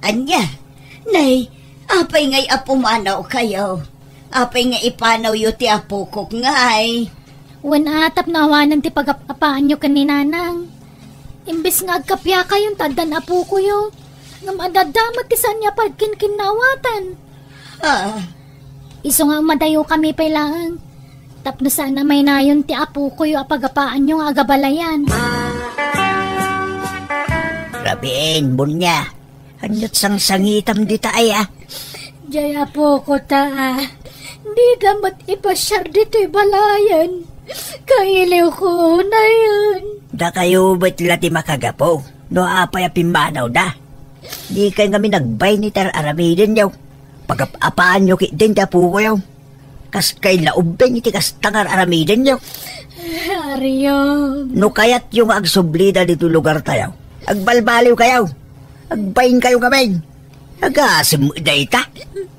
Anya, nay, apay ngay apumanaw kayo. Apay nga ipanaw yu ti apukok nga ay. Wan atap na awanan ti pagapapaan nyo kaninanang. Imbes nga agkapya kayong tadan apo ko yo. Ngam adadamat ti saan niya pagkinkinawatan. Iso nga madayo kami pailangan. Tapno sana may nayon ti apo ko yo apagapaan nyo nga agabalayan. Rabiin, bunya. Anyot sang sangitam di taaya. Jaya po ko ta. Di damat ipasyar dito'y balayan. Kailiw ko na yun. Da kayo ba't lati makagapo? No apay apimanaw da. Di kayo kami nagbay ni aramidin yaw. Pag-apaan nyo din da po ko yaw. Kas kay laubing iti kas tangar aramidin yaw. Aryo. No kayat yung agsublida dito lugar tayo. Agbalbaliw kayaw. Agbayin kayo kamay. Agasim dayta.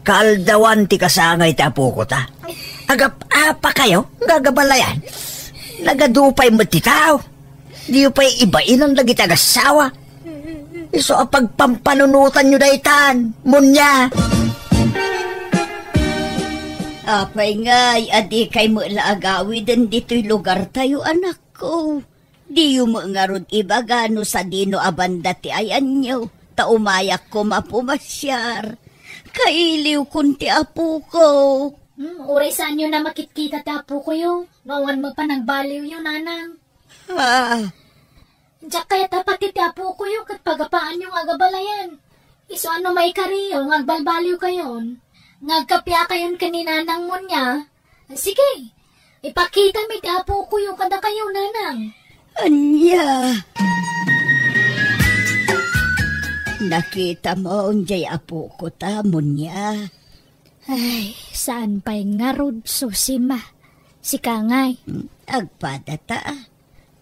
Kaldawan ti kasangay ti apo ko ta. Agap-apa kayo, gagabalayan. Nagadupay mo ti tao. Di pa'y ibain ang lagi tagasawa. Iso apagpampanunutan nyo daytan, munya. Apay ngay, adi kay mo laagawi din dito'y lugar tayo, anak ko. Di yung mga rod ibagano sa dino abanda ti ayan nyo. Taumayak ko mapumasyar. Kailiw kunti apo ko. Uray saan nyo na makitkita ti apo ko yo. Ngawan mo pa nagbaliw yun, nanang. Diyak kaya tapat ti apo ko yo kat pagapaan yung agabalayan. Iso ano may kariyo, ngagbalbaliw kayon. Ngagkapya kayon kaninanang mo niya. Sige, ipakita mi ti apo ko yo kada kayo, nanang. Anya. Nakita mo ang jay apo ko ta, munya. Ay, saan pa'y ngarod, susima? Si Kangay. Agpada ta.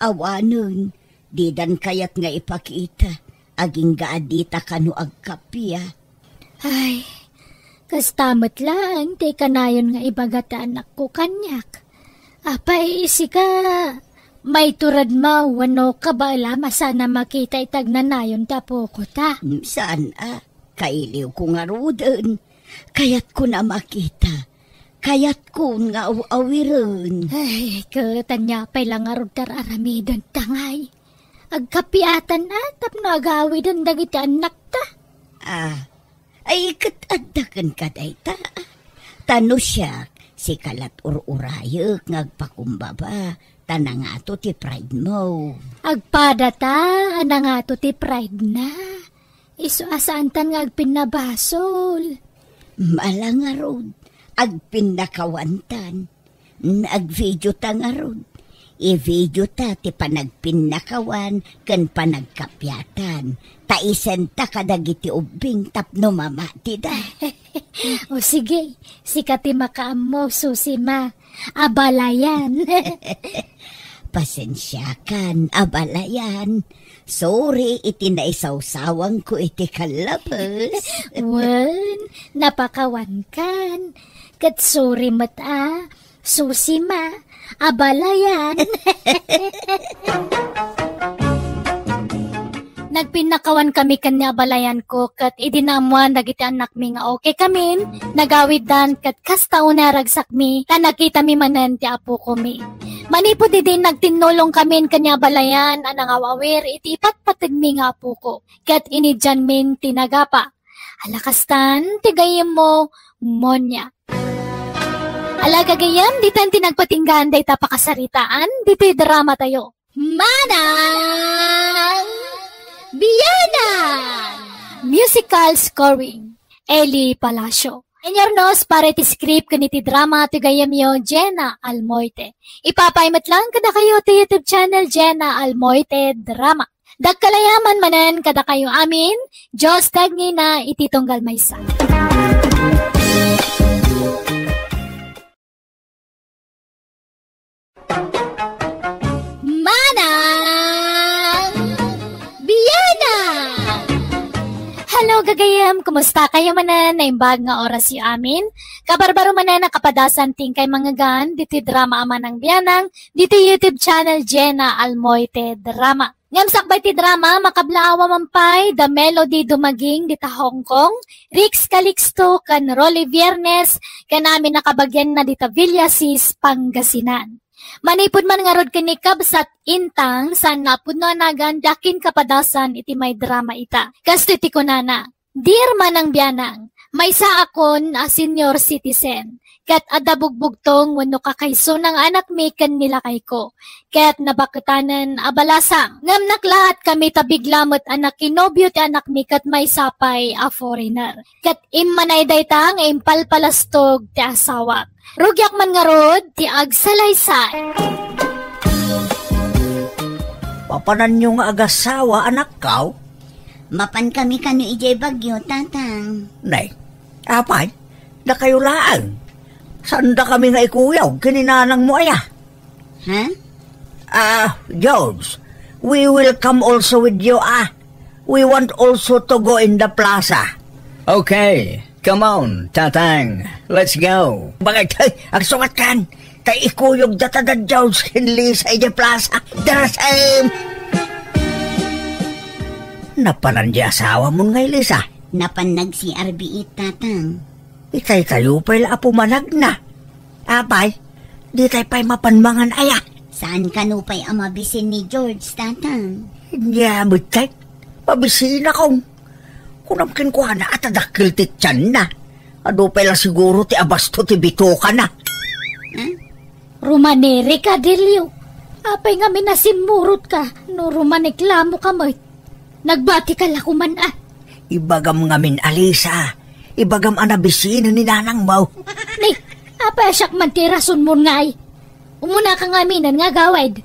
Awanon, di dan kayat nga ipakita. Aging gaadita kanu agkapya. Ay, kastamot lang, te kanayon nga ibagata anak ko kanyak. Apay, isi ka. May turad mo, wano ka ba alama sana makita itagnanayon tapo ko ta? Saan kailiw ko nga roden. Kayat ko na makita. Kayat ko nga awiron. Ay, katanya pa'y lang arugtar aramidon tangay. Agkapiatan atap na agawidan dagiti anak ta. Ay katadakan ka day ta. Tano siya, si kalat urayek ngagpakumbaba. Tanang ato ti pride mo. Agpada ta, anang ato ti pride na. Iso asaan tan nga agpinabasol. Malang arod, agpinakawantan. Nag-video ta nga rod. I-video ta ti panagpinakawan kan panagkapyatan. Taisen ta kadagiti ubing tapno mamati da. O sige, sikati makaam mo, susima. Abalayan. Pasensyakan, abalayan. Sorry, iti naisawsawang ko iti kalabas. Wan, napakawan kan. Kat sorry mata, susima, abalayan. Nagpinakawan kami kanya abalayan ko kat idinamuan dagiti anak mi nga okay kamin. Nagawid dan kat kastao na ragsak mi. Nakita mi manan ti apo ko mi. Manipo din nagtinulong kami kanya abalayan anang awawir iti ipatpatid mi nga apo ko. Kat inidyan min tinagapa. Alakastan tigayem mo monya. Alagagayam ditan tinagpatinggan day tapakasaritaan dito'y drama tayo. Manang Biyanan! Musical scoring, Eli Palacio. Enyarnos para iti script kaniti drama ti gayamyo Jenna Almoite. Ipapaimat lang kada kayo ti YouTube channel Jenna Almoite Drama. Dagkalayaman manen kada kayo amin, Diyos tagni na ititunggal maysa. Hello gagayam, kumusta kayo manan? Naimbag nga oras yu amin. Kabarbaro manan nakapadasan ting kay mga gan, dito drama ama ng biyanang, dito YouTube channel Jenna Almoite Drama. Ngam sakbay ti drama, makablaawa mampay, The Melody dumaging dita Hong Kong, Rix Calixto, kan Rolly Viernes, kanami nakabagyan na dita Villasis, Pangasinan. Manipod man nga rod kinikab sa intang, san napod no anagan, dakin kapadasan iti may drama ita. Kasto iti kunana, Dear Manang Biyanang, may sa akon a senior citizen. Kat adabugbugtong wano kakaiso ng anak mi kan nilakay ko. Kat nabakitanan abalasang. Ngam naklahat kami tabiglamot anak kinobyo ti anak mi kat may sapay a foreigner. Kat immanay daytang impalpalastog ti asawak. Rugyak man nga rod ti agsalaysay. Papanan nyo nga agasawa, anak kaw? Mapan kami kanu ijay bagyo, tatang. Nay, apay, na kayo laang. Sanda kami nga ikuyaw, kininanang mo aya. Ha? George, we will come also with you, We want also to go in the plaza. Okay, come on, Tatang. Let's go. Bakit, ang sungat kan, kay ikuyog data da George kinli sa the plaza. The same. Napanan di asawa mo nga, Lisa? Napanag si RBE, tatang. Itay tayo pala pumanag na. Apay, di tayo pa'y mapanmangan aya. Saan kanupay ang mabisin ni George, tatang? Hindi amitay. Mabisin akong. Kunamkin ko na at adakil ti tiyan na. Ado pala siguro ti abasto ti bito ka na. Rumanere ka, Delio. Apay nga minasimurot ka. No rumaniklamo ka mo. Nagbati ka lakuman Ibagam ngamin, Alisa. Ibagam anabisin ni nanang mo. Ni, apa asyak man ti rason mo nga ay. Umuna ka nga minan nga gawad.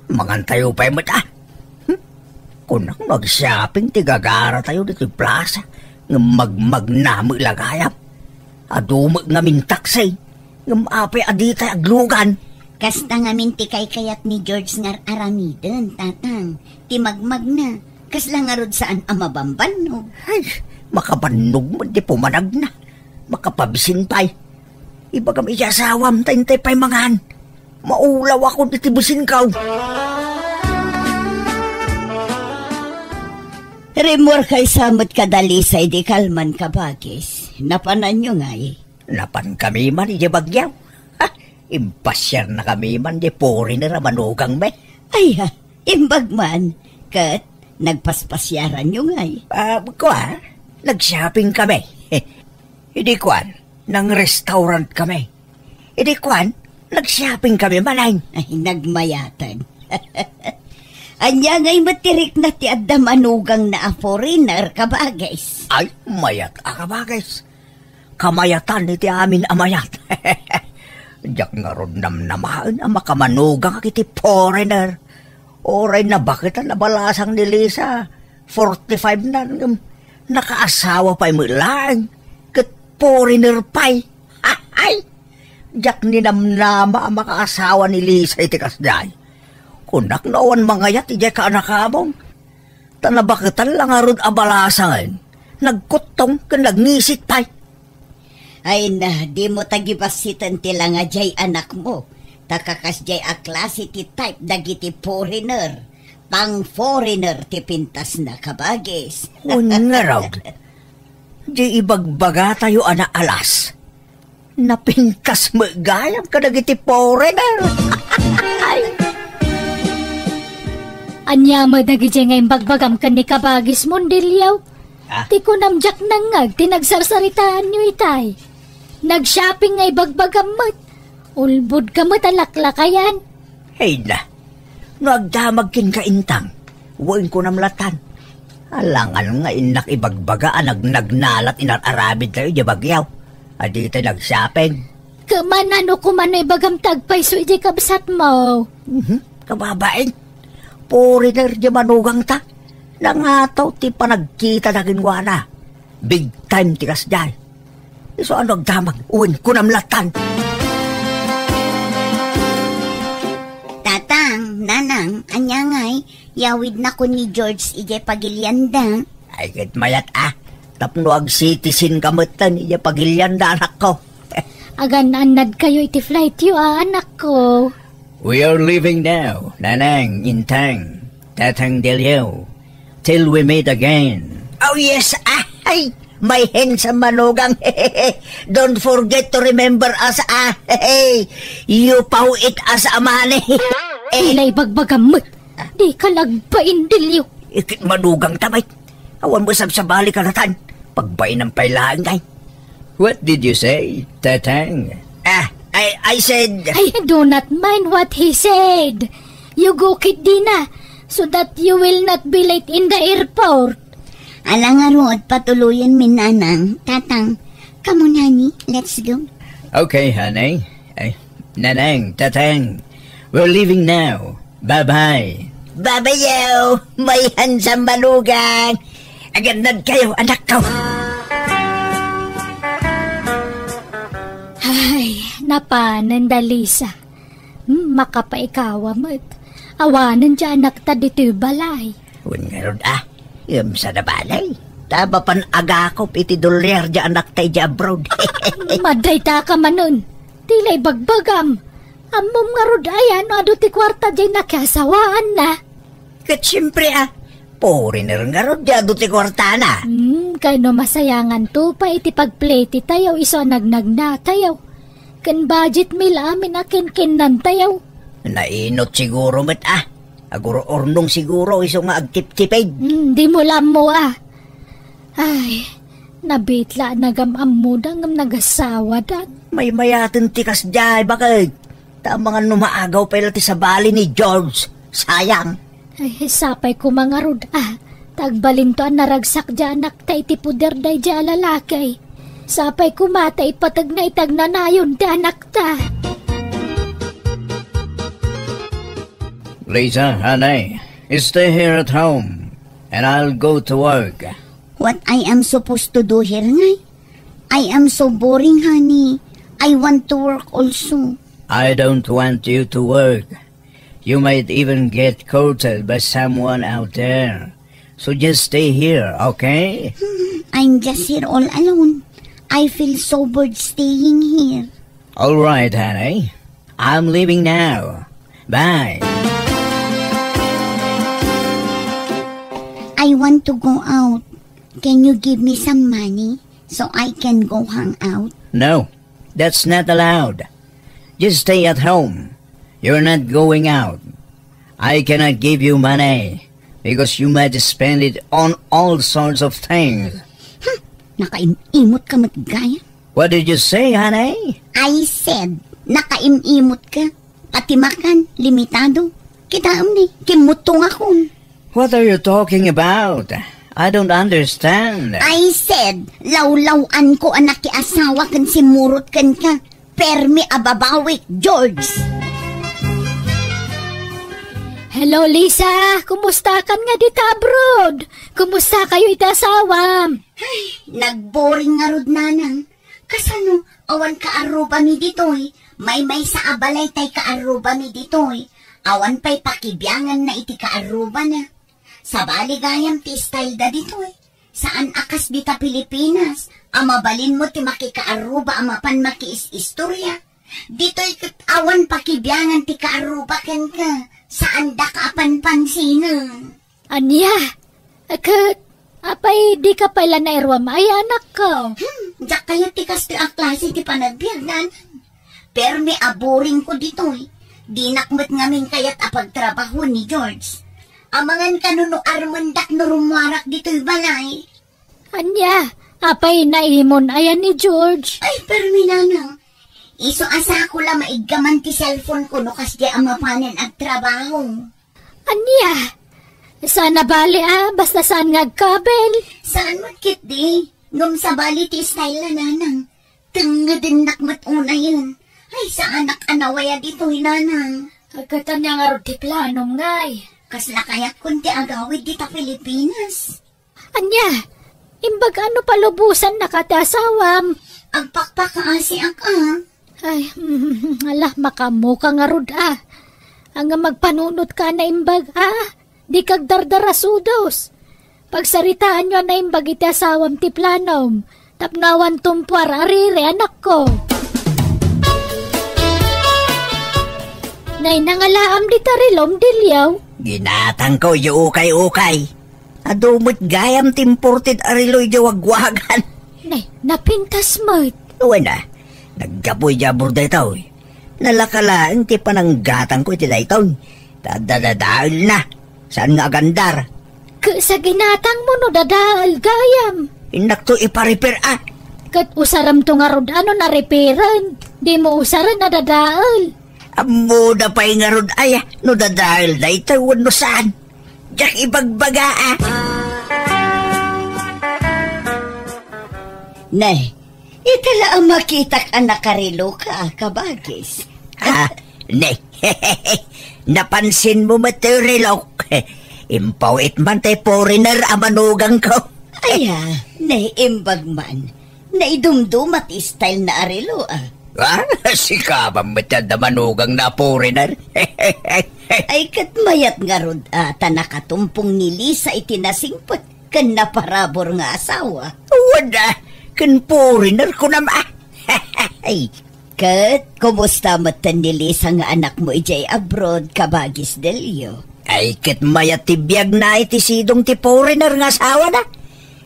Mangantayo pa'y mata. Kunang mag-shopping ti gagara tayo dito plaza. Nga magmagnamo ilagayap. Adumag nga mintaksay. Nga maapay aditay aglugan. Kasta nga minti kay kayat ni George nga aramiden, tatang. Ti magmag na. Kasla nga rod saan amabamban, no? Ay, makabanog mo, di pumanag na. Makapabisin pa'y. Ibagam iyasawam, tayntay pa'y mangan. Maulaw ako ditibusin kaw. Remor kay samot kadalisay di kalman kabagis. Napanan nyo nga Napan kami man, di bagyaw. Impasyar na kami man, di foreigner manugang me. Ay ha, imbag man. Kat, nagpaspasyaran nyo nga Nag-shopping kami. Hindi kwan, nang restaurant kami. Hindi kwan, nag-shopping kami manay. Ay, nagmayatan. Anya nga'y matirik na ti adda manugang na a foreigner kabagais. Ay, mayat kabagais. Kamayatan iti amin amayat. Diyak nga ron namnamaan ang makamanugang kiti foreigner. Oray na bakit ang nabalasang ni Lisa? 45 na. Nakaasawa pa'y mulaan. Kat foreigner pa'y. Ay! Diyak ninamnama ang makaasawa ni Lisa itikas day. Kunak nawan mangayat ijay ka anakabong. Tanabakitan lang arod abalasangan. Nagkutong kan nagnisit pa'y. Ay na, di mo tagibasitan tila nga jay anak mo. Takakas jay a klase ti type dagiti foreigner. Pang foreigner ti pintas na kabagis. Nga raw. Di ibagbaga tayo ana alas. Napintas magayam ka dagiti foreigner. Anya mo dagiti ngayon bagbagam ka ni kabagis mondilyaw. Ti ko namjak nangag tinagsarsaritaan nyo itay. Nag-shopping ngay bagbagam mo't. Ulbud ka mo't alaklakayan. Hey na, nagdamag kin ka intang. Huwain ko namlatan. Alangan nga inak ibagbaga nagnalat inararabid tayo di bagyaw. Adi tayo nag-shopping. Kamanano ko man ay bagam tagpay so iti kabsat mo. Kababain, foreigner di manugang ta. Nangataw ti panagkita na kinwana. Big time ti kasday. So ano agdamag, uwin ko namlatan. Tatang, nanang, anya ngay, yawid na ko ni George ije pagilyanda. Ay kit mayat tapno ag citizen kamutan ije pagilyanda anak ko. Agan-anad kayo iti flight yu anak ko. We are leaving now, Nanang, Intang. Tatang Delio. Till we meet again. Oh yes, ay, my handsome manugang. Don't forget to remember us, you pauit as a man. Tila'y bagbagamot. Di ka lagpain, Delio. Ikit manugang tamay. Awan mo sabsabali ka natan. Pagbain ng pailaan kay. What did you say, Tatang? I said... I do not mind what he said. You go kid Dina, so that you will not be late in the airport. Alang arod, patuluyan min nanang. Tatang, come on honey, let's go. Okay, honey. Nanang, Tatang, we're leaving now. Bye-bye. Babayaw, may handsome manugang. Agad kayo, anak ko. Ay, napanan Dalisa. Makapaikawa mo't. Awanan dyan anak ta dito balay. Ungarod sa na balay. Taba pan agakop iti dolyar dyan anak tayo dyan abroad. Maday ta ka manon. Tila'y bagbagam. Amom nga rod ayan, ado ti kwarta dyan nakasawaan na. Kat siyempre foreigner nga rod dyan ado ti kwarta na. Kano masayangan to pa iti pagplay ti tayaw iso nagnag na tayaw. Kan budget mila amin akin kinan tayaw. Nainot siguro met aguro ornong siguro iso nga agtip-tipid. Di mo lam mo Ay, nabitla nagamam mo ngam nagasawa dan. May mayatin tikas dyan bakit? Tamang numaagaw pa ti sa bali ni George. Sayang. Ay, sapay ko mga rod tagbalin to naragsak dyan anak ta iti puder day dyan lalakay. Sapay kumata ipatag na itag na nayon dyan anak ta. Lisa, honey, stay here at home and I'll go to work. What I am supposed to do here, ngay? I am so boring, honey. I want to work also. I don't want you to work. You might even get courted by someone out there. So just stay here, okay? I'm just here all alone. I feel so bored staying here. All right, honey. I'm leaving now. Bye. I want to go out. Can you give me some money so I can go hang out? No, that's not allowed. Just stay at home. You're not going out. I cannot give you money because you might spend it on all sorts of things. Nakaimimot ka matgaya. What did you say, honey? I said, nakaimimot ka. Pati makan, limitado. Kita ni, kimutong ako. What are you talking about? I don't understand. I said, lawlawan ko anak ki asawa kan simurot kan ka. Permi ababawik, George. Hello, Lisa. Kumusta kan nga dita abroad? Kumusta kayo ita asawam? Ay, nagboring nga rod nanang. Kasano, awan ka aruba mi ditoy. May sa abalay tay ka aruba mi ditoy. Awan pa'y pakibiyangan na iti ka aruba na. Sa baligayam ti style da ditoy. Saan akas dita Pilipinas? Amabalin mo ti makikaaruba amapan makiis-istorya. Dito'y awan pakibiyangan ti kaaruba ken ka. Saan da ka apan pansinan? Anya, apay di ka pala na irwam ay anak ko. Diyak kaya ti kas ti aklase ti panagbiyagan. Pero may aboring ko dito'y. Di nakmat ngamin kaya't apagtrabaho ni George. Amangan kanuno armandak no rumwarak dito'y balay. Anya, apay naimon ayan ni George. Ay, pero minanang. Iso asa ko lang maigaman ti cellphone ko no kas di amapanan at trabaho. Anya, sana bali basta saan ngagkabel. Saan makit di? Ngum sa bali ti style na nanang. Tunga din nakmat una yun. Ay, sa anak anawaya dito hinanang. Agkatan niya nga ro ti planong ngay. Kas nakayat kunti agawid dita Pilipinas. Anya, imbag ano palubusan nakatasawam. Agpakpakaasi Ay, alah, makamuka nga rod Ang magpanunot ka na imbag di kag dardarasudos. Pagsaritaan nyo na imbag iti asawam ti planom. Tapnawan tumpar arire anak ko. Nay nangalaam di tarilom dilyaw. Ginatang ko yung ukay-ukay. Adumot gayam timported ariloy jawagwagan. Nay, napintas mo. Uwan na, naggapoy jabor da ito. Nalakalaan ti pananggatang ko iti dayton. Dadadadaal na. Saan nga gandar? Sa ginatang mo no dadaal gayam. Inak to iparipir Kat usaram to nga rod ano na repairan. Di mo usaran na dadaal. Amo na pa'y nga rod ay, no dadahil na itawan no saan. Diyak ibagbaga Nay, itala ang makitak anak karilo ka, kabagis. Ne, napansin mo materilok. Impawit man tayo foreigner amanugang ko. Nay, imbag man. Naidumdum at style na arilo Sikabang matyan na manugang na foreigner. Ay katmayat nga rod nakatumpong ni Lisa itinasingpot kan naparabor nga asawa. Wala, kan foreigner ko naman. Kat, kumusta matan ni Lisa nga anak mo ijay abroad, kabagis delyo? Ay kat mayat tibiyag na iti sidong ti foreigner nga asawa na.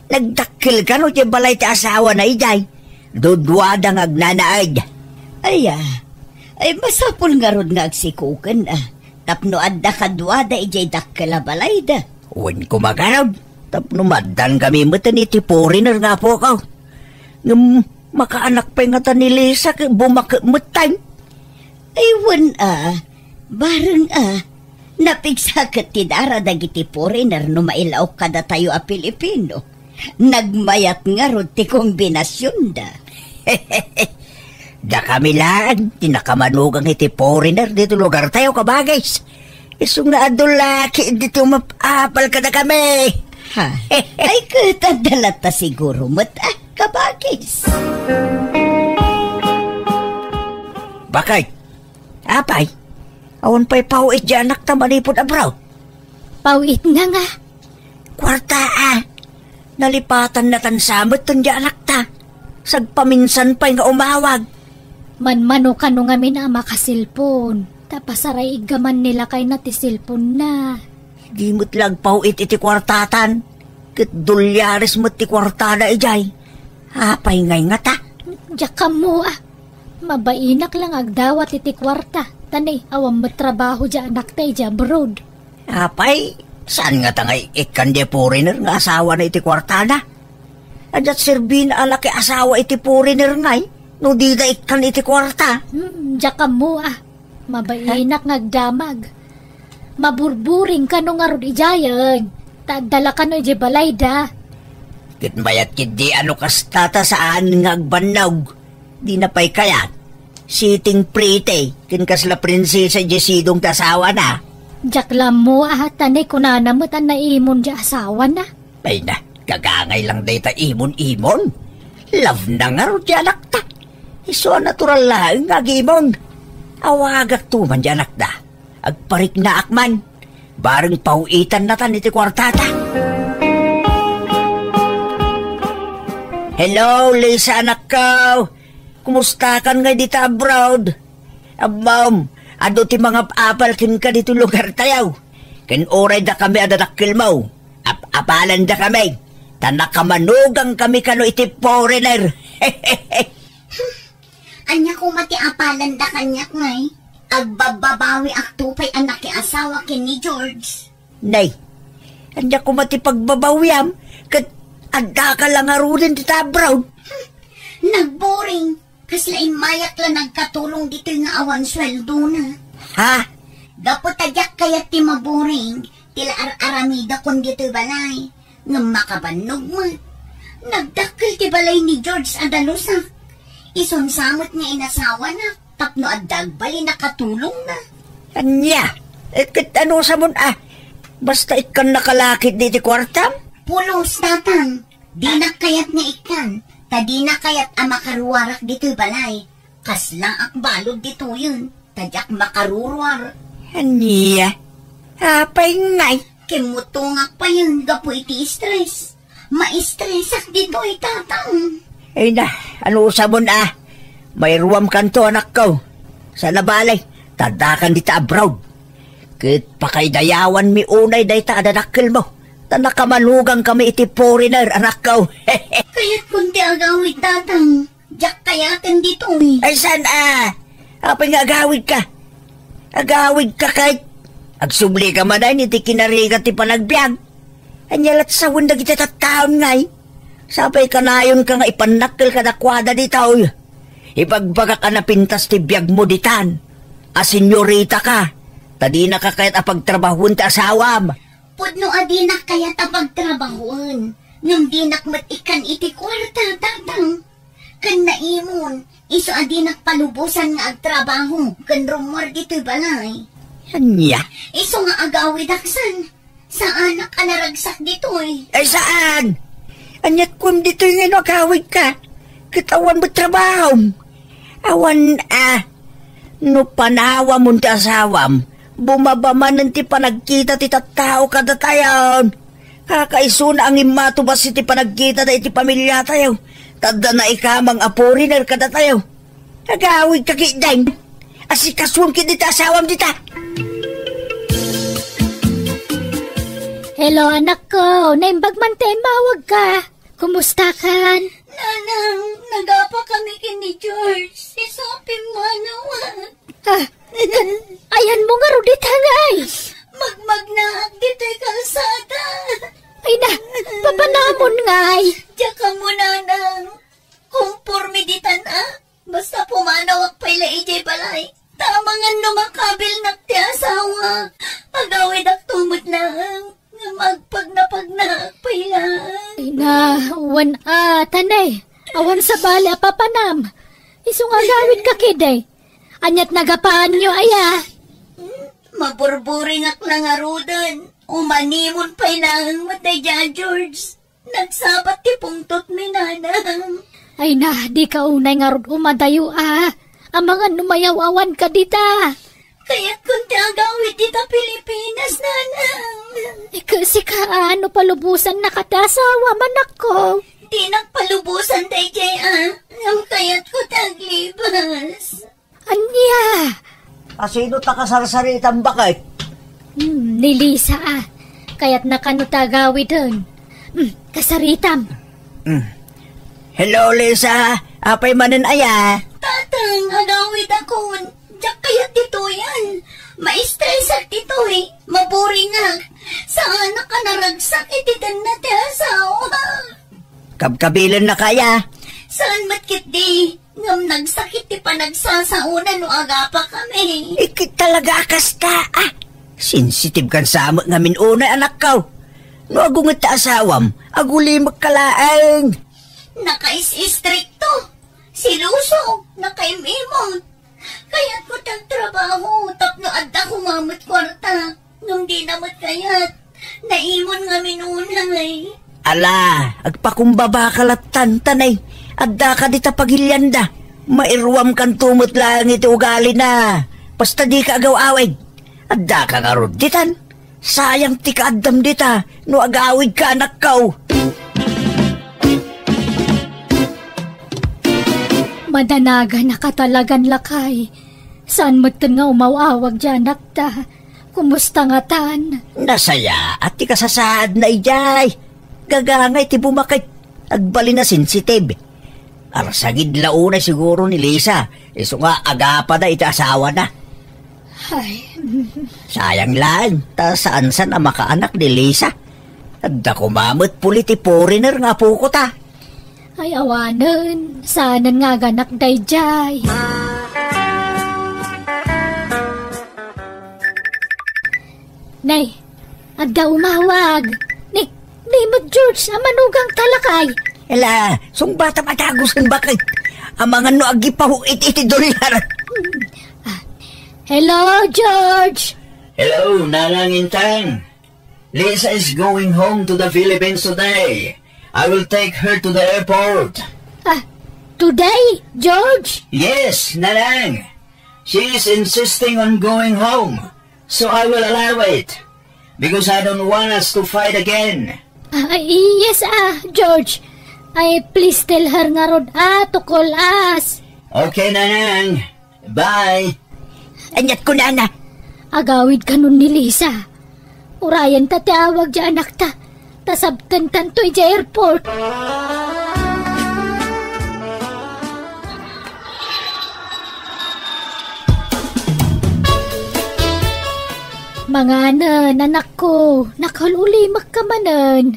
Nagdakil ka no ti balay ti asawa na ijay. Dudwada nga agnanaad. Ay masapul nga rod nga agsikukan Tapno adda kadwada ijay dakkala balay da. Uwan ko magarab. Tapno madan kami matan iti foreigner nga po ka. Makaanak pa nga ta ni Lisa bumakmutay. Aywan bareng napigsakat ti dara dagiti foreigner no mailaw kada tayo Pilipino. Nagmayat nga rod ti kombinasyon da. Da kami lang, tinakamanugang iti foreigner dito lugar tayo kabagays. Isong na adulaki dito mapapal ka na kami. Ay katadalata siguro kabagis. Bakay? Apay? Awan pa'y pauit dyan anak ta manipod abroad. Pauit nga. Kwarta Nalipatan na tansamot tan dyan anak ta. Sagpaminsan pa'y nga umawag. Manmano ka no nga mina makasilpon. Tapasaray igaman nila kay na ti silpon na. Di mo't lag pauit iti kwartatan. Kat dolyares mo't ti kwartada ijay. Apay ngay nga ta. Diyak ka mo Mabainak lang agdawat iti kwarta. Tanay, awang matrabaho dya anak tayo dya abroad. Apay, saan nga tangay ikan di foreigner nga asawa na iti kwartada? Adat sirbin alaki asawa iti foreigner ngay. No di da ikan iti kwarta. Diyak ka mo Mabainak ngagdamag. Maburburing ka no nga rod ijayan. Tagdala ka no iji balay da. Kitmayat kidi ano kastata saan nga agbannog. Di na pa'y kayat. Sitting pretty. Kinkasla prinsesa jesidong tasawa na. Diyak lang mo tanay kunanamot ang naimon di asawa na. Ay na, kagangay lang day ta imon-imon. Love na nga ro di anak ta. Iso natural lang agimon. Awagak tuman di anak da. Agparik na akman. Bareng pauitan na tan iti kwartata. Hello, Lisa anak ko. Kumusta kan nga dito abroad? Ma'am, ado ti mga apal kin ka dito lugar tayaw. Kin oray da kami adadakil mo. Apalan da kami. Tanakamanugang kami kano iti foreigner. Anya ko mati apalan da kanyak ngay. Agbababawi aktupay anak ki asawa kin ni George. Nay, anya ko mati pagbabawiam. Kat adda ka lang arunin dito abroad. Nagboring. Kaslain mayak lang nagkatulong dito nga awan sweldo na. Ha? Gapot tagyak kayat ti maboring. Tila aramida kon dito balay. Nga makabanog mo. Nagdakil ti balay ni George Adalusa. Isunsamot niya inasawa na. Tapno addagbali nakatulong na. Anya? Kat ano sa mun basta ikan nakalakit dito kwartam? Pulos tatang. Di na kayat niya ikan. Tadi na kayat makaruwarak dito balay. Kaslang akbalog dito yun. Tadyak makaruruwar. Anya? Apay ngay. Kimutungak pa yun. Gapo iti stress. Ma-stressak dito tatang. Ay na, ano sa mun May ruwam kanto anak ko. Sa nabalay, tadakan dito abroad. Kit pakaydayawan mi unay day ta adadakkel mo. Ta nakamalugang kami iti foreigner, anak ko. Kaya't kunti agawid, tatang. Diyak kayatin dito. Ay, saan Apay nga agawid ka. Agawid ka kahit agsubli ka man ay niti kinarigat ti panagbiag. Anyalat sa wanda kita tattaon ngay. Sapay ka na yun ka nga ipanakil ka dakwada dito. Ipagbaga ka na pintas ti biag mo ditan. Senyorita ka. Tadi na ka kahit apagtrabahon ti asawam. Pudno adinak kayat apagtrabahon. Ngam dinak matikan iti kwarta, tatang. Kan naimon, iso adinak palubusan nga agtrabaho. Kan rumor dito'y balay. Anya? Iso nga agawid aksan. Saan anak anaragsak dito'y? Ay saan? Anyat kung dito'y nga agawid ka. Kitawan mo trabaho. Awan no panawa mo ti asawam. Bumabamanan ti panagkita ti tattao kada tayon. Kakaisuna ang imatubas iti panagkita da iti pamilya tayo. Tanda na ikamang aporiner kada tayo. Agawid ka kidain. Asikaswang kinita asawam dita. Hello, anak ko. Naimbag man tayo mawag ka. Kumusta kan? Nanang, nagapa kami kini George. Si Sophie manawan. Ayan mo nga rudit hangay. Magmagnaag dito'y kalsada. Ay na, papanamon ngay. Diya ka mo, nanang. Kumpurmi ditan Basta pumanawak pa'y laijay balay. Tamangan lumakabil nakti asawa. Agawid ak tumot lang. Magpagnapagnak pa'y lang. Ay na, awan tanay. Awan sa bala papanam. Isong agawid ka kiday. Anyat nagapaan nyo aya. Maburburing ak lang arudan. Umanimon pa'y lang matay dyan, George. Nagsabat ti pungtot mi nanang. Ay na, di ka unay nga rod umadayo Ang mga numayawawan ka dita. Kaya't kung agawid dita Pilipinas, nanang. Kasi ka ano palubusan nakatasawa manak ko. Di nagpalubusan day jay Ang kaya't ko taglibas. Anya? Sino ta kasarsaritan bakit? Ni Lisa Kaya't nakanutagawid dun. Kasaritam. Hello, Lisa. Apay manin aya. Tatang, agawid ako. Diyak kaya't dito yan. Ma-stress at dito Maburing Saan ka naragsak ititan na ti asawa? Kabkabilan na kaya. Saan matkit di? Ngam nagsakit ti panagsasauna no agapa kami. Ikit talaga kasta Sensitive kan sama ngamin unay anak ko. No agungat ta asawam, aguli magkalaang. Nakais-istrikto. Siluso, nakaimimon. Kaya't ko tagtrabaho, tapno adda kumamot kwarta. Nung di namat kayat, naimon nga minunay. Ala, agpakumbaba kalatan tanay. Adda ka dita pagilyanda. Mairuam kan tumot lang iti ugali na. Basta di ka agaw-awig. Adda ka nga rod ditan. Sayang ti kaadam dita. No agawid ka anak ko. Madanaga na katalagan lakay. Saan mo nga umawawag dyan nakta? Kumusta nga tan? Nasaya at ti kasasaad na ijay. Gagangay ti bumakit. Agbali na sensitive. Arsagid launa siguro ni Lisa. Iso nga agapa na iti asawa na. Ay. Sayang lang. Ta saan-san ang makaanak ni Lisa. Adda kumamot puliti foreigner nga po ko ta. Ay awanan. Saanan nga ganak dayjay. Nay, adda umawag. Ni mo George, amanugang talakay. Ela, sung bata matagos ng bakit? Ang mga no agipahuit iti dolyar. Hello, George. Hello, Nanang Intang. Lisa is going home to the Philippines today. I will take her to the airport. Today, George? Yes, Nanang. She is insisting on going home, so I will allow it. Because I don't want us to fight again. Yes, George. Please tell her nga rod, to call us. Okay, Nanang. Bye. Anyat ko na. Agawid ka nun ni Lisa. Urayan ta tiawag di anak ta. Tasabtan tantoy di airport. Manganan, anak ko, nakaluli magkamanan.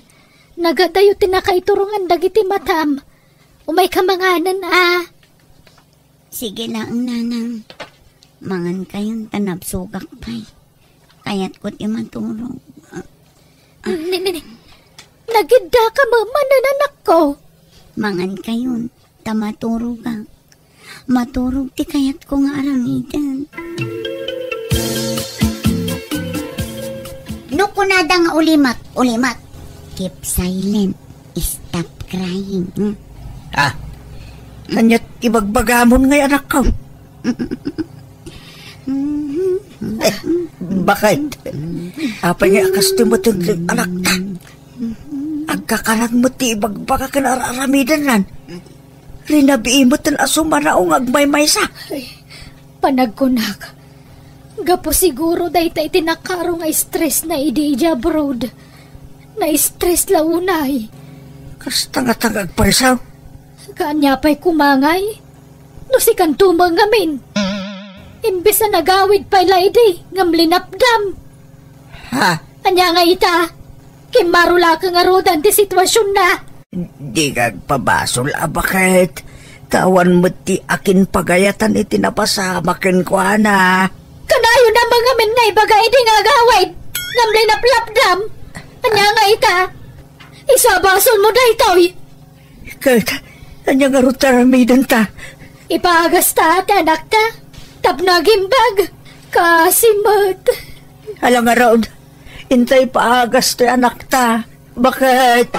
Nagadayo tinakaiturungan dagiti matam. Umay ka manganan Sige lang, nanang. Mangan kayong tanabsugak pa'y. Kaya't ko't imaturog. Nagida ka mamanan, anak ko. Mangan kayon, tamaturog ka. Maturog ti kayat ko nga aramidan. Nukunada nga ulimat. Keep silent. Stop crying. Kanyat ibagbagamon ngay anak ko. Bakit? Apay nga akastim mo tindig anak ka. Agkakalag mo ti ibagbaga ka na aramidan nan. Rinabiin mo tin asumanaong agmay-may sa. Panagkunak. Gapo siguro dahi tayo tinakaro nga stress na idija abroad. Na-stress launay. Kas tanga-tangag parisaw. Kanya pa'y kumangay. No si kantumang ngamin. Imbes na nagawid pa'y lady ngam linapdam. Kanya nga ita. Kimarula ka nga rodan ti sitwasyon na. Di kag pabasol bakit? Tawan mo ti akin pagayatan itinapasama ken ko na. Kanayo na mga men na ibagay di nga gawid. Ngam linaplapdam. Kanya nga ita. Isabasol mo dahi toy. Kahit kanya nga rutaramidan ta. Ipaagas ta ati anak ta. Tapnagimbag. Kasimot. Alang nga raod. Intay paagas ti anak ta. Bakit?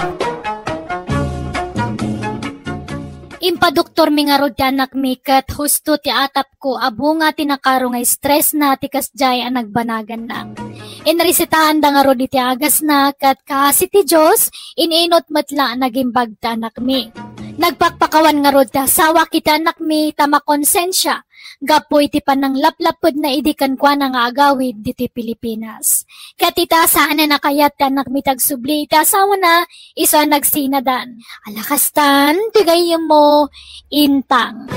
Impadoktor mi nga rod ti anak mi kat husto ti atap ko abo nga tinakaro nga stress na ti kasjay ang nagbanagan na. Inresetahan da nga rod iti agas na kat kasi ti Diyos ininot matla nagimbag ti anak mi. Nagpakpakawan nga rod ti asawa kita anak mi tama konsensya. Gapoy ti panang laplapod na idikan kwa na nga agawid diti Pilipinas. Katita saan na nakayat ti anak mi tagsubli ti asawa na isa nagsinadan. Alakastan tigay mo intang.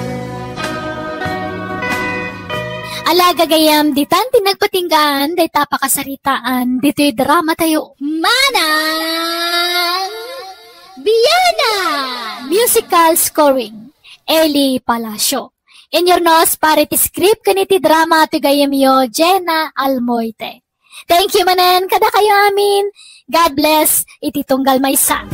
Alaga gayam ditan tinagpatinggaan day tapakasaritaan dito'y drama tayo. Manang Biyana! Musical scoring Eli Palacio. In your nose, pare ti script kaniti drama ti gayam yo Jenna Almoite. Thank you manan kada kayo amin. God bless iti tunggal maysa.